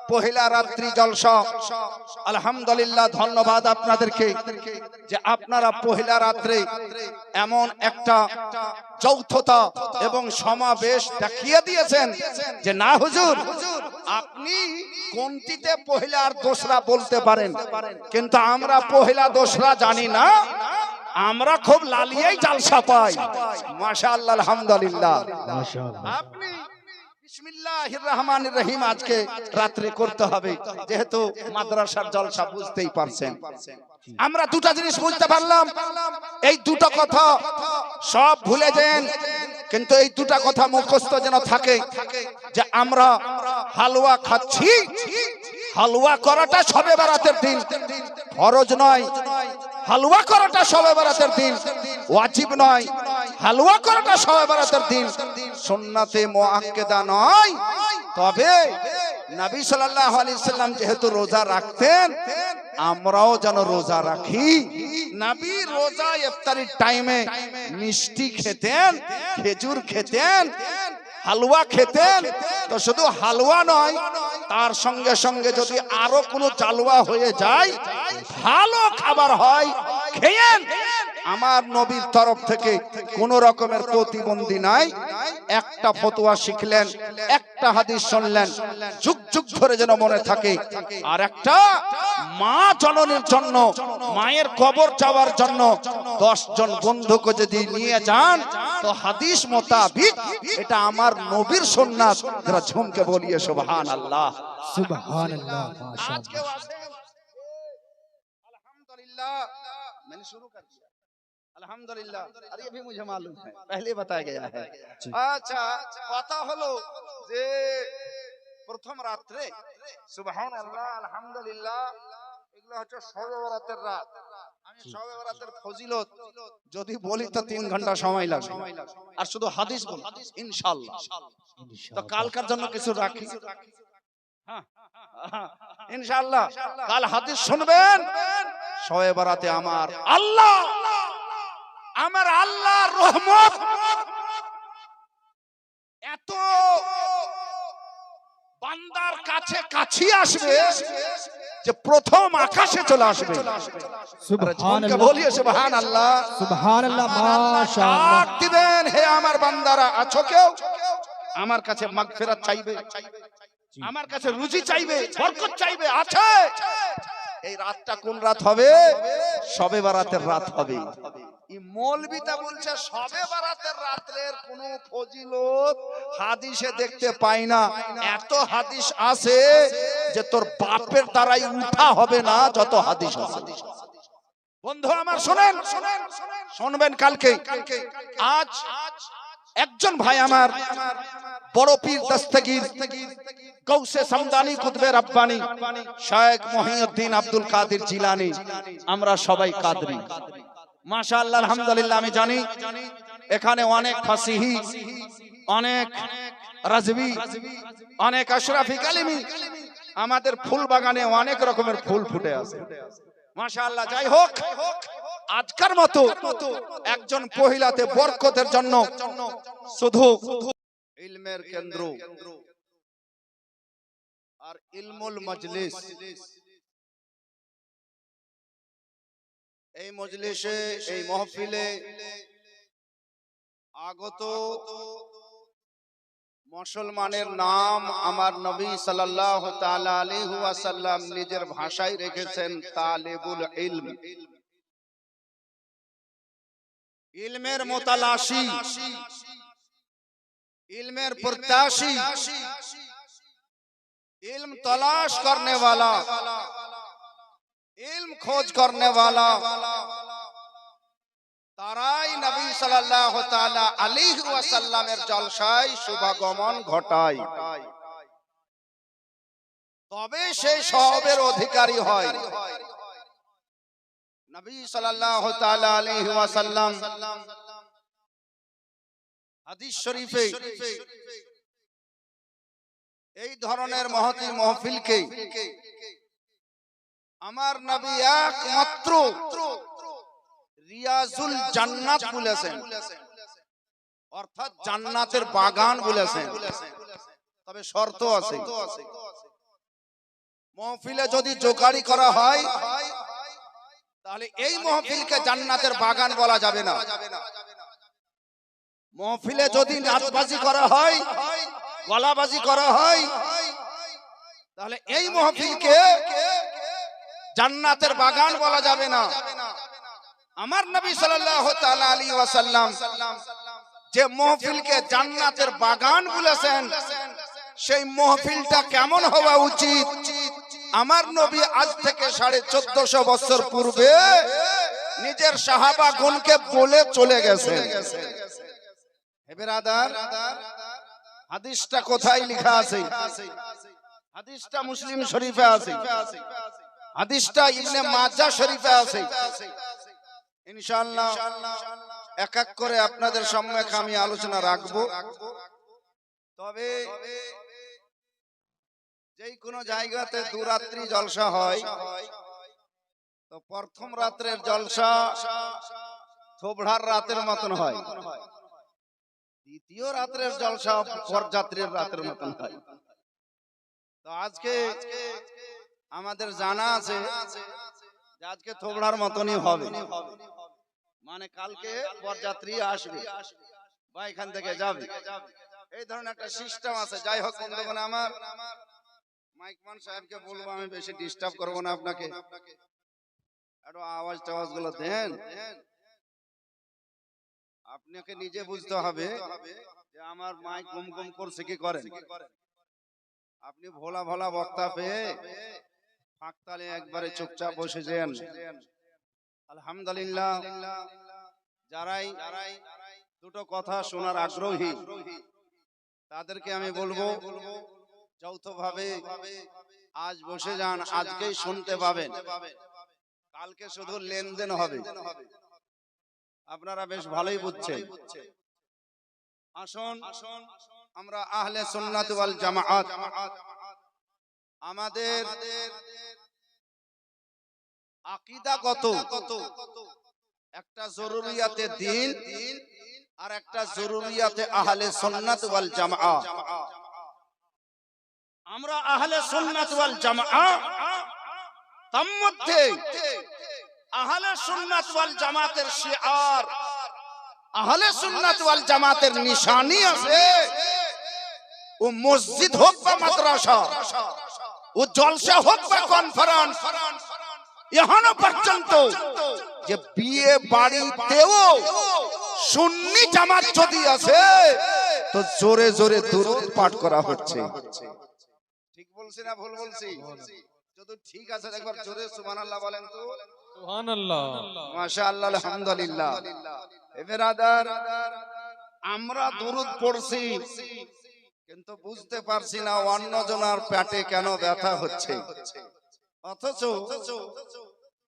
পহেলা রাত্রি জলসা, আলহামদুলিল্লাহ, ধন্যবাদ আপনাদেরকে যে আপনারা পহেলা রাত্রে এমন একটা যৌথতা এবং সমাবেশ দেখিয়ে দিয়েছেন যে না হুজুর, আপনি কোনটিতে পহেলা আর দোসরা বলতে পারেন, কিন্তু আমরা পহেলা দোসরা জানি না, আমরা খুব লালিয়েই জালসা পাই। মাশাআল্লাহ, আলহামদুলিল্লাহ। আপনি বিসমিল্লাহির রহমানির রহিম আজকে রাত্রে করতে হবে, যেহেতু মাদ্রাসার জলসা বুঝতেই পারছেন। আমরা দুটো জিনিস বুঝতে পারলাম, এই দুটো কথা সব ভুলে যান, কিন্তু এই দুটো কথা মুখস্থ যেন থাকে যে আমরা হালুয়া খাচ্ছি। হালুয়া করাটা শবে বরাতের দিন ফরজ নয়, হালুয়া করাটা শবে বরাতের দিন ওয়াজিব নয়, হালুয়া করাটা শবে বরাতের দিন সুন্নাতে মুআক্কাদা নয়। তবে নবী সাল্লাল্লাহু আলাইহি সাল্লাম যেহেতু রোজা রাখতেন, আমরাও যেন রোজা রাখি। নবী রোজা ইফতারির টাইমে মিষ্টি খেতেন, খেজুর খেতেন, হালুয়া খেতেন। তো শুধু হালুয়া নয়, তার সঙ্গে সঙ্গে যদি আরো কোনো চালুয়া হয়ে যায়, ভালো খাবার হয়, খেয়েন। আমার নবীর তরফ থেকে কোন রকমের প্রতিবন্ধী নাই। একটা ফতোয়া শিখলেন, একটা হাদিস শুনলেন, যুগ যুগ ধরে যেন মনে থাকে। আর একটা মা জননীর জন্য, মায়ের কবর যাওয়ার জন্য 10 জন বন্ধুকে যদি নিয়ে যান, তো হাদিস মোতাবিক এটা আমার নবীর সুন্নাত। যারা ঝুমকে বলিয়ে সুবহানাল্লাহ, सुबहानल्लाह माशाअल्लाह। अल्हम्दुलिल्लाह। मैंने शुरू कर दिया अल्हम्दुलिल्लाह। अरे ये भी मुझे मालूम है, पहले बताया गया है। अच्छा, কথা হলো যে প্রথম রাতে সুবহানাল্লাহ আলহামদুলিল্লাহ এগুলো হচ্ছে শবে বরাতের রাত। আমি শবে বরাতের ফজিলত যদি বলি তো 3 ঘন্টা সময় লাগবে, আর শুধু হাদিস বলি ইনশাআল্লাহ। তো কালকার জন্য কিছু রাখি, ইনশাআল্লাহ কাল হাদিস শুনবেন। শবে বরাতে আমার আল্লাহর রহমত এত বান্দার কাছে কাছে আসবে যে প্রথম আকাশে চলে আসবে। সুবহানাল্লাহ বলিয়ে সুবহানাল্লাহ, सुबहानल्लाह माशाअल्लाह। ডাক দিবেন, হে আমার বান্দারা, আছো কেউ আমার কাছে মাগফিরাত চাইবে, আমার কাছে রুজি চাইবে, বরকত চাইবে? আছে। এই রাতটা কোন রাত হবে? শবে বরাতের রাত হবে। এই মৌলবিটা বলছে শবে বরাতের রাতের কোনো ফজিলত হাদিসে দেখতে পাই না। এত হাদিস আছে যে তোর বাপের দ্বারাই উঠা হবে না, যত হাদিস আছে। বন্ধু আমার শুনেন, শুনবেন কালকে। আজ একজন ভাই আমার বড় পীর দস্তগীর গৌসে সামদানি কুতবে রব্বানি শেখ মহিউদ্দিন আব্দুল কাদের জিলানী, আমরা সবাই কাদরি মাশাআল্লাহ আলহামদুলিল্লাহ। আমি জানি এখানে অনেক ফাসিহি, অনেক রাজবি, অনেক আশরাফি কালিমি, আমাদের ফুল বাগানে অনেক রকমের ফুল ফুটে আছে মাশাআল্লাহ। যাই হোক, আজকের মতো একজন পহিলাতে বরকতের জন্য শুধু ইলমের কেন্দ্র আর ইলমুল মজলিস, এই মজলিসে, এই মাহফিলে আগত মুসলমানের নাম আমার নবী সাল্লাল্লাহু তাআলা আলাইহি ওয়াসাল্লাম নিজের ভাষায় রেখেছেন তালিবুল ইলম, ইলমের মুতালাশি, इल्मेर प्रत्याशी, इल्म तलाश करने वाला, इल्म खोज करने वाला, ताराई नबी सल्लल्लाहु ताला अलैहि वसल्लमेर जलसाय शुभागमन घटाय, तबे से सवेर अधिकारी हय। नबी सल्लल्लाहु ताला अलैहि वसल्लम হাদিস শরীফে এই ধরনের মহতি মাহফিলকে আমার নবী একমাত্র রিয়াজুল জান্নাত বলেছেন, অর্থাৎ জান্নাতের বাগান বলেছেন। তবে শর্ত আছে, মাহফিলে যদি জোগাড়ি করা হয় তাহলে এই মাহফিলকে জান্নাতের বাগান বলা যাবে না। महफिले যদি নাচবাজি করা হয়, গলাবাজি করা হয়, তাহলে এই মাহফিলকে জান্নাতের বাগান বলা যাবে না। আমার নবী সাল্লাল্লাহু তাআলা আলাইহি ওয়াসাল্লাম যে মাহফিলকে জান্নাতের বাগান বলেছেন, সেই মাহফিলটা কেমন হওয়া উচিত আমার নবী আজ থেকে 1450 বছর পূর্বে নিজের সাহাবা গণকে বলে চলে গেছে। হে বিরাদার, হাদিসটা কোথায় লেখা আছে? হাদিসটা মুসলিম শরীফে আছে, হাদিসটা ইবনে মাজাহ শরীফে আছে। ইনশাআল্লাহ এক এক করে আপনাদের সামনে আমি আলোচনা রাখবো। তবে যেই কোনো জায়গাতে দুরাত্রি জলসা হয়, তো প্রথম রাত্রের জলসা থোবড়ার রাতের মতন হয়, দ্বিতীয় রাত্রের জলসা বরযাত্রীর রাতের মতন হয়। তো আজকে আমাদের জানা আছে যে আজকে থোবড়ার মতনই হবে, মানে কালকে বরযাত্রী আসবে বা এখান থেকে যাবে, এই ধরনের একটা সিস্টেম আছে। যাই হোক বন্ধুগণ, আমার মাইকমান সাহেবকে বলবো আমি বেশি ডিস্টার্ব করবো না আপনাকে, একটু আওয়াজ টাওয়াজ গুলো দেন। আপনাকে নিজে বুঝতে হবে যে আমার মাইক গুম গুম করছে কি করেন। আপনি ভোলা ভোলা বক্তা পেয়ে ফাঁকতালে একবারে চুপচাপ বসে যান। আলহামদুলিল্লাহ, যারাই দুটো কথা শোনার আগ্রহী তাদেরকে আমি বলবো যৌথভাবে আজ বসে যান, আজকেই শুনতে পাবেন, কালকে শুধু লেনদেন হবে। আপনারা বেশ ভালোই বুঝছেন। আসুন আমরা আহলে সুন্নাত ওয়াল জামাআত, আমাদের আকীদাগত একটা জরুরিয়াতে দ্বীন আর একটা জরুরিয়াতে আহলে সুন্নাত ওয়াল জামাআত। আমরা আহলে সুন্নাত ওয়াল জামাআত, তার মধ্যে আহলে সুন্নাত ওয়াল জামাতের শিআর, আহলে সুন্নাত ওয়াল জামাতের নিশানি আছে। ও মসজিদ হোক বা মাদ্রাসা, ও জলসা হোক বা কনফারেন্স, এখনো পর্যন্ত যে বিয়ে বাড়িতেও সুন্নি জামাত যদি আছে তো জোরে জোরে দুরূদ পাঠ করা হচ্ছে। ঠিক বলছি না ভুল বলছি? যদি ঠিক আছে একবার জোরে সুবহানাল্লাহ বলেন তো। সুবহানাল্লাহ, মাশাআল্লাহ, আলহামদুলিল্লাহ। এ বিরাদার, আমরা দুরূদ পড়ছি কিন্তু বুঝতে পারছি না অন্যজনের পেটে কেন ব্যথা হচ্ছে। অথচ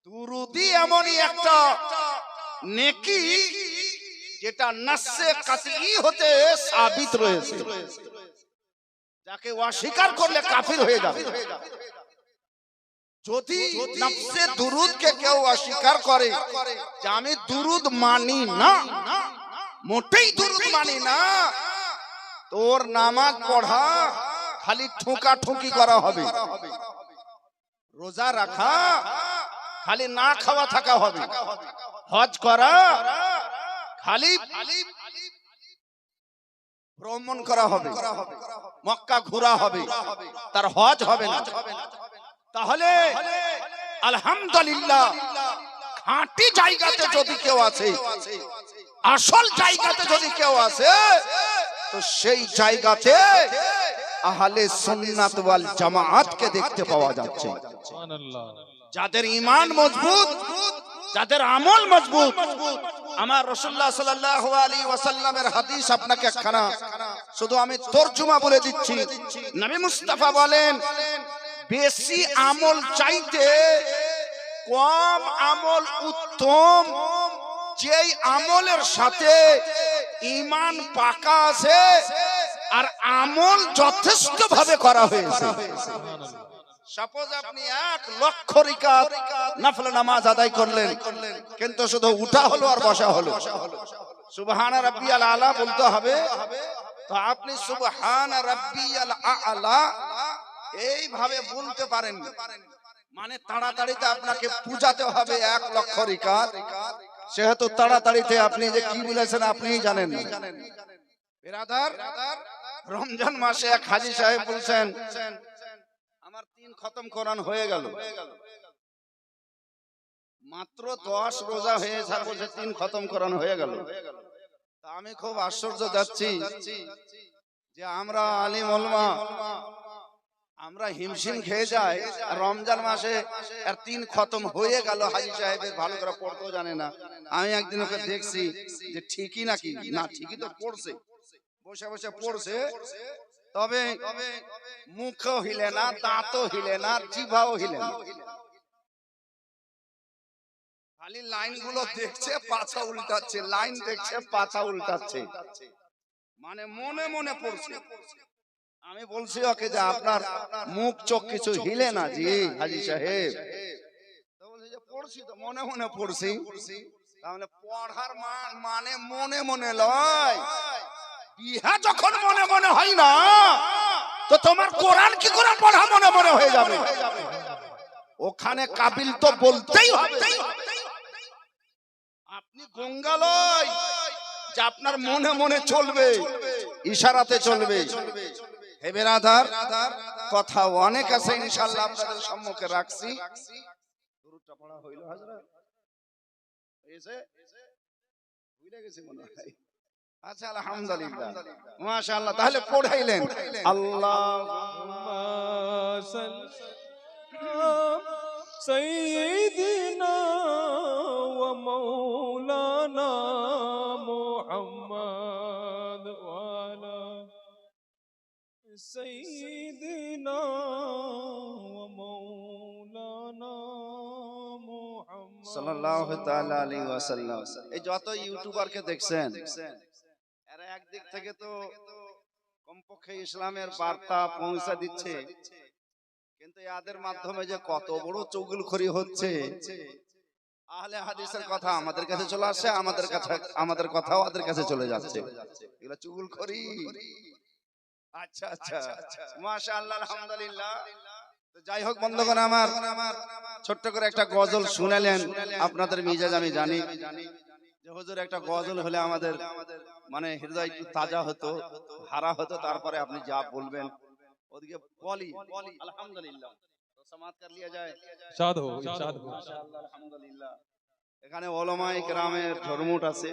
দুরূদই এমনই একটা নেকি যেটা নাসে কাতঈ হতে সাবিত রয়েছে, যাকে অস্বীকার করলে কাফির হয়ে যাবে। যদি নফসে দুরূদকে কেউ অস্বীকার করে যে আমি দুরূদ মানি না, মোটেই দুরূদ মানি না, তোর নামাজ পড়া খালি ঠুকা ঠুকি করা হবে, রোজা রাখা খালি না খাওয়া থাকা হবে, হজ করা খালি ভ্রমণ করা হবে, মক্কা ঘোরা হবে, তার হজ হবে না। তাহলে আলহামদুলিল্লাহ, খাঁটি জায়গাতে যদি কেউ আছে, আসল জায়গাতে যদি কেউ আছে, তো সেই জায়গাতে আহলে সুন্নাত ওয়াল জামাআতকে দেখতে পাওয়া যাচ্ছে। সুবহানাল্লাহ। যাদের ঈমান মজবুত, যাদের আমল মজবুত। আমার রাসূলুল্লাহ সাল্লাল্লাহু আলাইহি ওয়াসাল্লামের হাদিস আপনাকে একখানা শুধু আমি তরজমা বলে দিচ্ছি। নবী মুস্তাফা বলেন, বেশি আমল চাইতে কম আমল উত্তম। যেই আমলের সাথে ঈমান পাকা আছে আর আমল যথেষ্ট ভাবে করা হয়েছে। সাপোজ আপনি 1 লক্ষ রাকাত নফল নামাজ আদায় করলেন, কিন্তু শুধু উঠা হলো আর বসা হলো, সুবহান রাব্বিয়াল আলা বলতে হবে, তো আপনি সুবহান রাব্বিয়াল আলা এইভাবে বলতে পারেন, মানে তাড়াতাড়িতে আপনাকে পূজাতে হবে 1 লক্ষ রাকাত। সেহেতু তাড়াতাড়িতে আপনি যে কি বলেছেন আপনিই জানেন না। বিরাদার, রমজান মাসে এক হাজী সাহেব বলছেন, আমার 3 খতম কোরআন হয়ে গেল, মাত্র 10 রোজা হয়ে বলছে 3 খতম কোরআন হয়ে গেল। তা আমি খুব আশ্চর্য যাচ্ছি যে আমরা আলিম উলামা, আমরা হিমশিম খেয়ে যাই, আর রমজান মাসে আর 3 খতম হয়ে গেল, হাজী সাহেবের ভালো করে পড়তেও জানে না। আমি একদিন ওকে দেখছি যে ঠিকই নাকি না, ঠিকই তো পড়ছে, বসে বসে পড়ছে, তবে মুখও হিলে না, দাঁতও হিলে না, জিভাও হিলে না, খালি লাইন গুলো দেখছে, পাছা উল্টাচ্ছে, লাইন দেখছে, পাছা উল্টাচ্ছে, মানে মনে মনে পড়ছে। আমি বলছি ওকে যে আপনার মুখ চোখ কিছু হিলে না জি হাজী সাহেব, তো বলছে যে পড়ছি তো, মনে মনে পড়ছি। তাহলে পড়ার মানে মনে মনে লয়, বিহা যখন মনে মনে হয় না, তো তোমার কোরআন কি করে পড়া মনে মনে হয়ে যাবে? ওখানে কাবিল তো বলতেই হবে। আপনি গঙ্গালয় যে আপনার মনে মনে চলবে, ইশারাতে চলবে। হে বেরাদার, কথা অনেক আছে, ইনশাআল্লাহ আপনাদের সম্মুখে রাখছি। দুরূদটা পড়া হইল হযরত? এসে ভুলে গেছি মনে হয়। আচ্ছা, আলহামদুলিল্লাহ, মাশাআল্লাহ। তাহলে পড়াইলেন আল্লাহুম্মা সাইয়্যিদিনা ওয়া মাওলানা মুহাম্মদ ওয়া আলা সাইয়্যিদিনা ওয়া মাওলানা মুহাম্মদ সাল্লাল্লাহু তাআলা আলাইহি ওয়াসাল্লাম। এই যত ইউটিউবারকে দেখছেন, এরা একদিক থেকে তো কমপক্ষে ইসলামের বার্তা পৌঁছে দিচ্ছে, কিন্তু এদের মাধ্যমে যে কত বড় চুগলখড়ি হচ্ছে, আহলে হাদিসের কথা আমাদের কাছে চলে আসছে, আমাদের কথাও ওদের কাছে চলে যাচ্ছে, এগুলো চুগলখড়ি। আচ্ছা আচ্ছা, মাশাআল্লাহ, আলহামদুলিল্লাহ। তো যাই হোক বন্ধুগণ আমার, ছোট্ট করে একটা গজল শুনালেন আপনাদের মিজাজ আমি জানি যে হুজুর একটা গজল হলে আমাদের মানে হৃদয় একটু তাজা হতো, হারা হতো, তারপরে আপনি যা বলবেন ওদিকে বলি। আলহামদুলিল্লাহ, তো সমাজ কর লিয়া যায়। ইরশাদ হো, ইরশাদ হো। মাশাআল্লাহ, আলহামদুলিল্লাহ। এখানে ওলামায়ে কেরামের ঝরমুট আছে,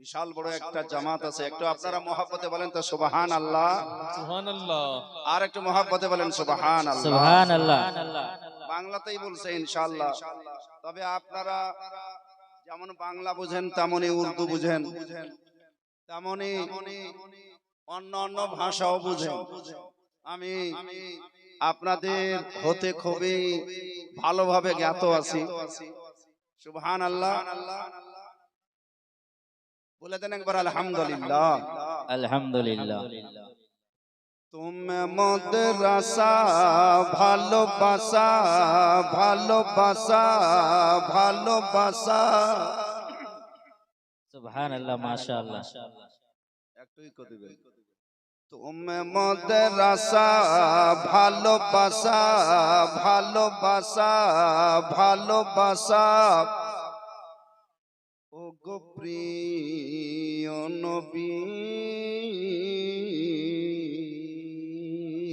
বিশাল বড় একটা জামাত আছে। একটু আপনারা মহব্বতে বলেন তো সুবহানাল্লাহ, সুবহানাল্লাহ। আর একটু মহব্বতে বলেন সুবহানাল্লাহ। সুবহানাল্লাহ। বাংলাতেই বলছে ইনশাআল্লাহ, তবে আপনারা যেমন বাংলা বুঝেন, তেমনি উর্দু বুঝেন, তেমনি অন্য অন্য ভাষাও বুঝেন। আমি আপনাদের হতে খুবই ভালোভাবে জ্ঞাত আছি। সুবহানাল্লাহ বলে দেন একবার আলহামদুলিল্লাহ। আলহামদুলিল্লাহ। তুমি মাদ্রাসা ভালোবাসা, ভালোবাসা, ভালোবাসা। সুবহানাল্লাহ, মাশাআল্লাহ। একটুই করে দিবেন। তুমি মাদ্রাসা ভালোবাসা, ভালোবাসা, ভালোবাসা। ও গো প্রিয় নবী,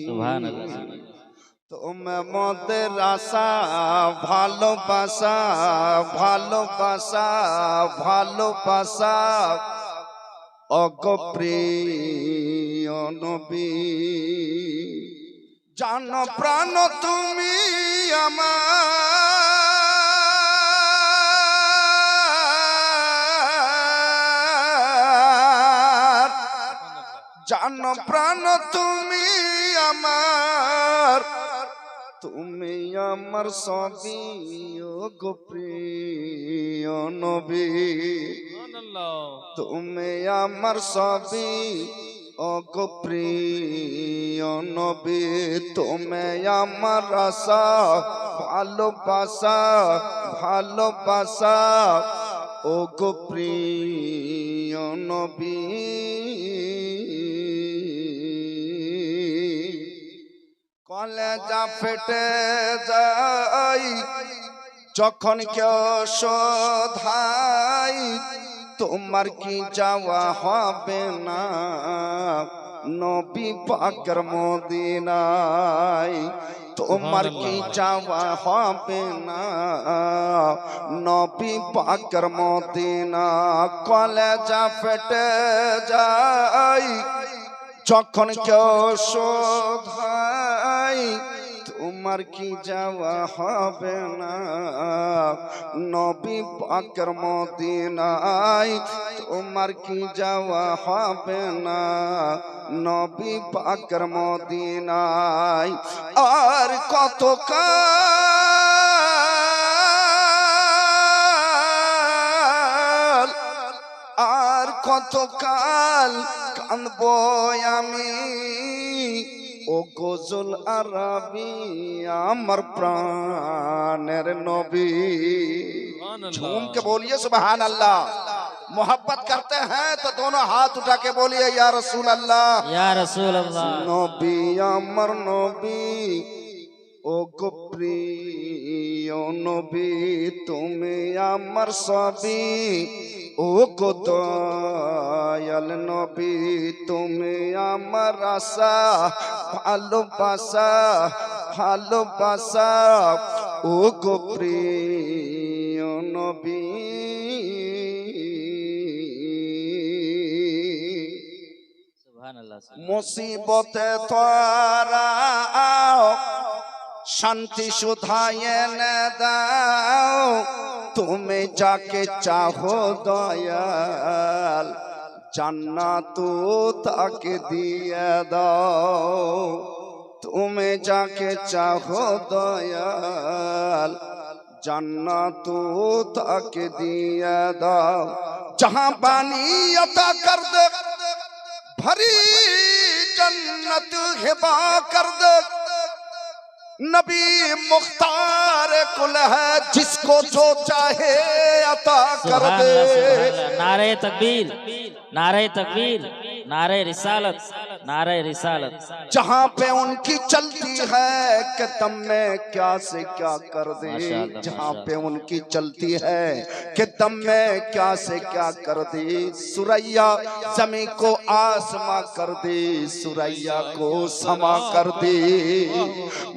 সুবহানাল্লাহ। তুমি মাদ্রাসা ভালোবাসা, ভালোবাসা, ভালোবাসা। ও গো প্রিয় নবী, জান প্রাণ তুমি আমার, জান প্রাণ তুমি আমার, তুমি আমার সবই। ও গো প্রিয় নবী, সুবহানাল্লাহ। তুমি আমার সবই। ও গো প্রিয় নবী, তুমি আমার আশা, ভালোবাসা, ভালোবাসা। ও গো প্রিয় নবী, কলেজা ফেটে যাই যখন কেউ শোধাই, তোমার কি যাওয়া হবে না নবী পাকের মদিনায়? তোমার কি যাওয়া হবে না নবী পাকের মদিনা? কলেজা ফেটে যাই যখন কেউ শোধাই, নাই তোমার কি যাওয়া হবে না নবী পাকের মদিনায় তোমার কি যাওয়া হবে না নবী পাকের মদিনায় আর কত কাল আর কত কাল কাঁদবো আমি ও গজল আরবি আমার প্রাণের নবী झूम के बोलिए सुभान अल्लाह मोहब्बत करते हैं तो दोनों हाथ उठा के बोलिए या रसूल अल्लाह या रसूल अल्लाह नबी अमर नबी ও গো প্রিয় নবী তুমি আমার সবই ও গো দয়াল নবী তুমি আমার আশা ভালোবাসা ভালোবাসা ও গো প্রিয় নবী সুবহানাল্লাহ মুসিবতে তোরা শান্তি সুধায় এনে দাও তুমি যাকে চাহো দয়াল জান্নাত তাকে দিয়ে দাও তুমি যাকে চাহো দয়াল জান্নাত তাকে দিয়ে দাও जहां बानी अता कर दे भरी जन्नत हिबा कर दे नबी मुख्तार कुल है जिसको जो चाहे अता कर दे नारे तकबीर नारे तकबीर नारे रिसालत नारे रिसालत जहां पे उनकी चलती है कि दम में क्या से क्या कर दे जहां पे उनकी चलती है कि दम में क्या से क्या कर दे सुरैया जमी को आसमां कर दे सुरैया को समा कर दे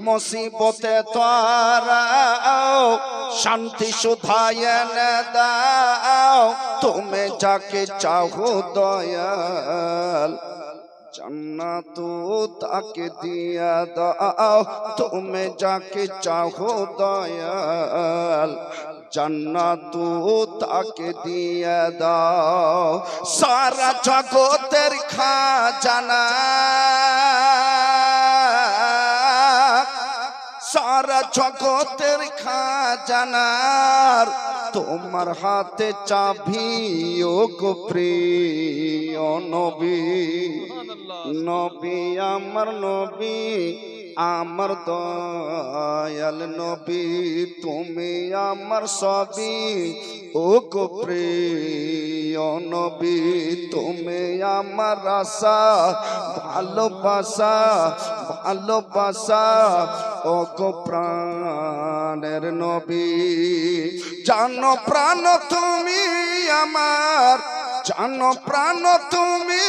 मुसीबतें त्वारा शांति सुधाए न दाओ तुम्हें जाके चाहो दयाल जन्नत ताके दिया दाओ तुम्हें जाके चाहो दयाल जन्नत ताके दिया दाओ सारा जगतेर खाजाना सारा जगतेर खाजानार তোমার হাতে চাবি ও গো প্রিয় নবী নবী আমার দয়াল নবী তুমি আমার সবই ও গো প্রিয় নবী তুমি আমার আশা ভালোবাসা ভালোবাসা ও গো প্রাণের নবী জানো প্রাণ তুমি আমার জানো প্রাণ তুমি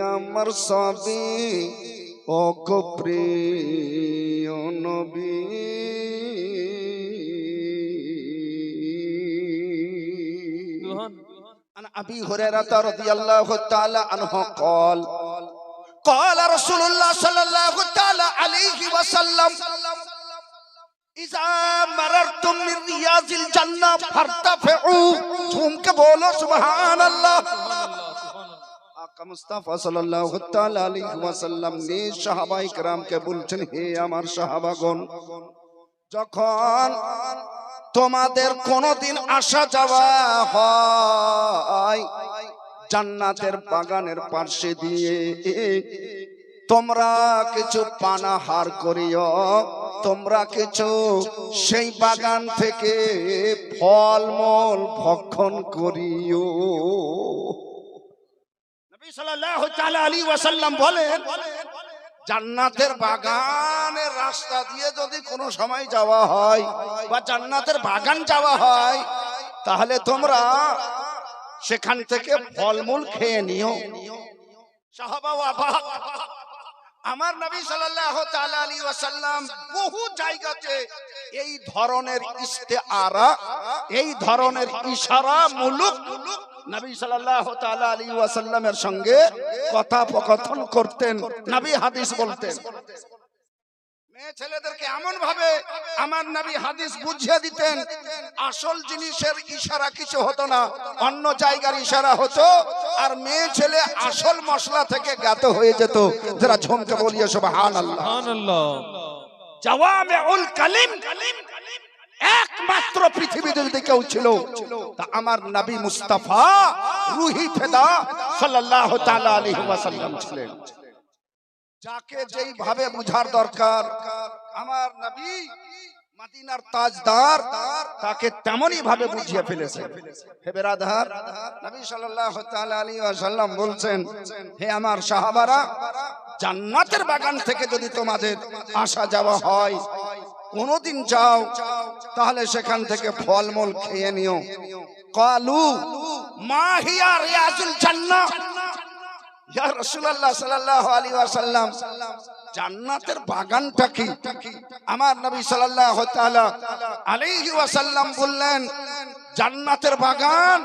আমার সবই ও গো প্রিয় নবী عن أبي هريرة رضي الله تعالى عنه قال رسول الله صلى الله تعالى عليه وسلم إذا مررتم من رياض الجنة فارتفعوا झूम के बोलो सुभान अल्लाह आका मुस्तफा सल्लल्लाहु ताआला अलैहि वसल्लम ने साहाबाए किराम के বলছেন হে আমার সাহাবাগণ যখন তোমাদের কোনদিন আসা যাওয়া হয় জান্নাতের বাগানের পাশে দিয়ে তোমরা কিছু পানাহার করিও তোমরা কিছু সেই বাগান থেকে ফলমূল ভক্ষণ করিও নবী সাল্লাল্লাহু তাআলা আলাইহি ওয়াসাল্লাম বলেন জান্নাতের বাগানের রাস্তা দিয়ে যদি কোনো সময় যাওয়া হয় বা জান্নাতের বাগান যাওয়া হয় তাহলে তোমরা সেখান থেকে ফলমূল খেয়ে নিও সাহাবা অবাক আমার নবী সাল্লাল্লাহু তাআলা আলাইহি ওয়াসাল্লাম বহু জায়গাতে এই ধরনের ইস্তেআরা এই ধরনের ইশারা মুলুক নবী সাল্লাল্লাহু তাআলা আলাইহি ওয়াসাল্লামের সঙ্গে কথোপকথন করতেন, নবী হাদিস বলতেন। মেয়ে ছেলেদেরকে এমন ভাবে আমার নবী হাদিস বুঝিয়ে দিতেন, আসল জিনিসের ইশারা কিছু হতো না, অন্য জায়গার ইশারা হতো, আর মেয়ে ছেলে আসল মশলা থেকে জ্ঞাত হয়ে যেত। যারা ঝুমকে বলিয়ে সুবহানাল্লাহ। সুবহানাল্লাহ। জাওয়ামিউল কালিম একমাত্র পৃথিবীতে যদি কেউ ছিল তা আমার নবী মুস্তাফা রুহি ফেদা সাল্লাল্লাহু তাআলা আলাইহি ওয়াসাল্লাম ছিলেন। যাকে যেই ভাবে বুঝার দরকার, আমার নবী মদিনার তাজদার, তাকে তেমনই ভাবে বুঝিয়ে ফেলেছেন। হে বেরাদার, নবী সাল্লাল্লাহু তাআলা আলাইহি ওয়াসাল্লাম বলছেন, হে আমার সাহাবারা, জান্নাতের বাগান থেকে যদি তোমাদের আসা যাওয়া হয়, কোনদিন যাও, তাহলে সেখান থেকে ফলমূল খেয়ে নিও। কালু মা হিয়া রিয়াজুল জান্নাহ, ইয়া রাসূলুল্লাহ সাল্লাল্লাহু আলাইহি ওয়াসাল্লাম, জান্নাতের বাগানটা কি? আমার নবী সাল্লাল্লাহু তাআলা আলাইহি ওয়াসাল্লাম বললেন, জান্নাতের বাগান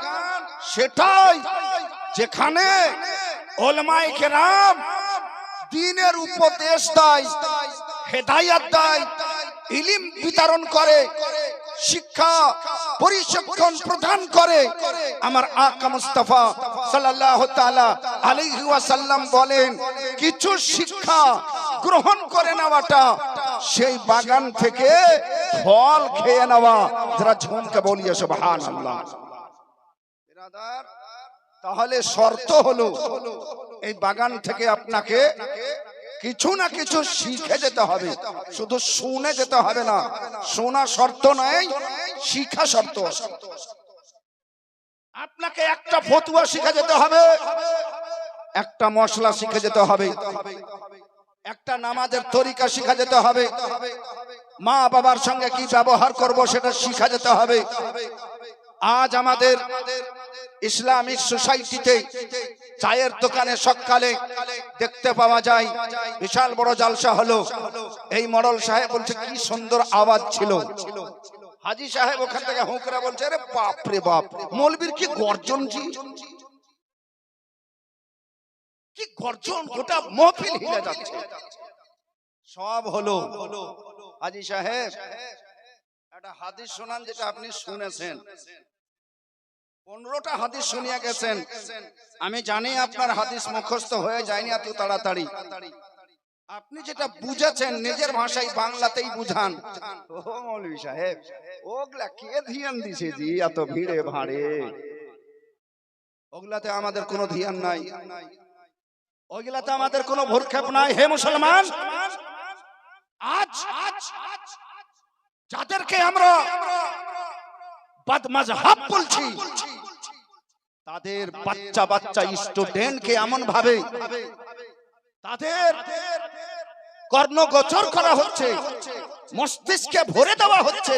সেটাই যেখানে উলামায়ে কেরাম দ্বীনের উপদেশ দেয়, হেদায়েত দেয়, ইলম বিতরণ করে, শিক্ষা পরিশিক্ষণ প্রদান করে। আমার আকা মুস্তাফা সাল্লাল্লাহু তাআলা আলাইহি ওয়াসাল্লাম বলেন, কিছু শিক্ষা গ্রহণ করে নেওয়াটা সেই বাগান থেকে ফল খেয়ে নেওয়া। যারা ঝুমকে বলিয়ে সুবহানাল্লাহ। বিরাদার, তাহলে শর্ত হলো এই বাগান থেকে আপনাকে কিছু না কিছু শিখে যেতে হবে, শুধু শুনে যেতে হবে না। শোনা শর্ত নয়, শিখা শর্ত। আপনাকে একটা ফতুয়া শিখে যেতে হবে, একটা মশলা শিখে যেতে হবে, একটা নামাজের তরিকা শিখা যেতে হবে, মা বাবার সঙ্গে কি ব্যবহার করব সেটা শিখা যেতে হবে। আজ আমাদের ইসলামিক সোসাইটিতে চায়ের দোকানে সকালে দেখতে পাওয়া যায় বিশাল বড় জালসা হলো। এই মডল সাহেব বলছে, কি সুন্দর আওয়াজ ছিল। হাজি সাহেব ওখান থেকে হুঁকরা বলছে, আরে বাপ রে বাপ, মৌলবীর কি গর্জন, কি গর্জন, গোটা মাহফিল হিলে যাচ্ছে। সব হলো। হাজি সাহেব একটা হাদিস শোনান, যেটা আপনি শুনেছেন। 15টা হাদিস শুনিয়ে গেছেন। আমি জানি আপনার হাদিস মুখস্থ হয়ে যায়নি এত তাড়াতাড়ি। আপনি যেটা বুঝেছেন নিজের ভাষায় বাংলাতেই বুঝান। ও মৌলভী সাহেব, ওগুলা কে ধ্যান দিছে জি এত ভিড়ে ভাড়ে? ওগুলাতে আমাদের কোনো ধ্যান নাই, ওগুলাতে আমাদের কোনো ভরক্ষেপ নাই। হে মুসলমান, আজ যাদেরকে আমরা বদমাযহাব বলছি, তাদের বাচ্চা বাচ্চা স্টুডেন্টকে এমন ভাবে তাদের কর্ণগোচর করা হচ্ছে, মস্তিষ্কে ভরে দেওয়া হচ্ছে,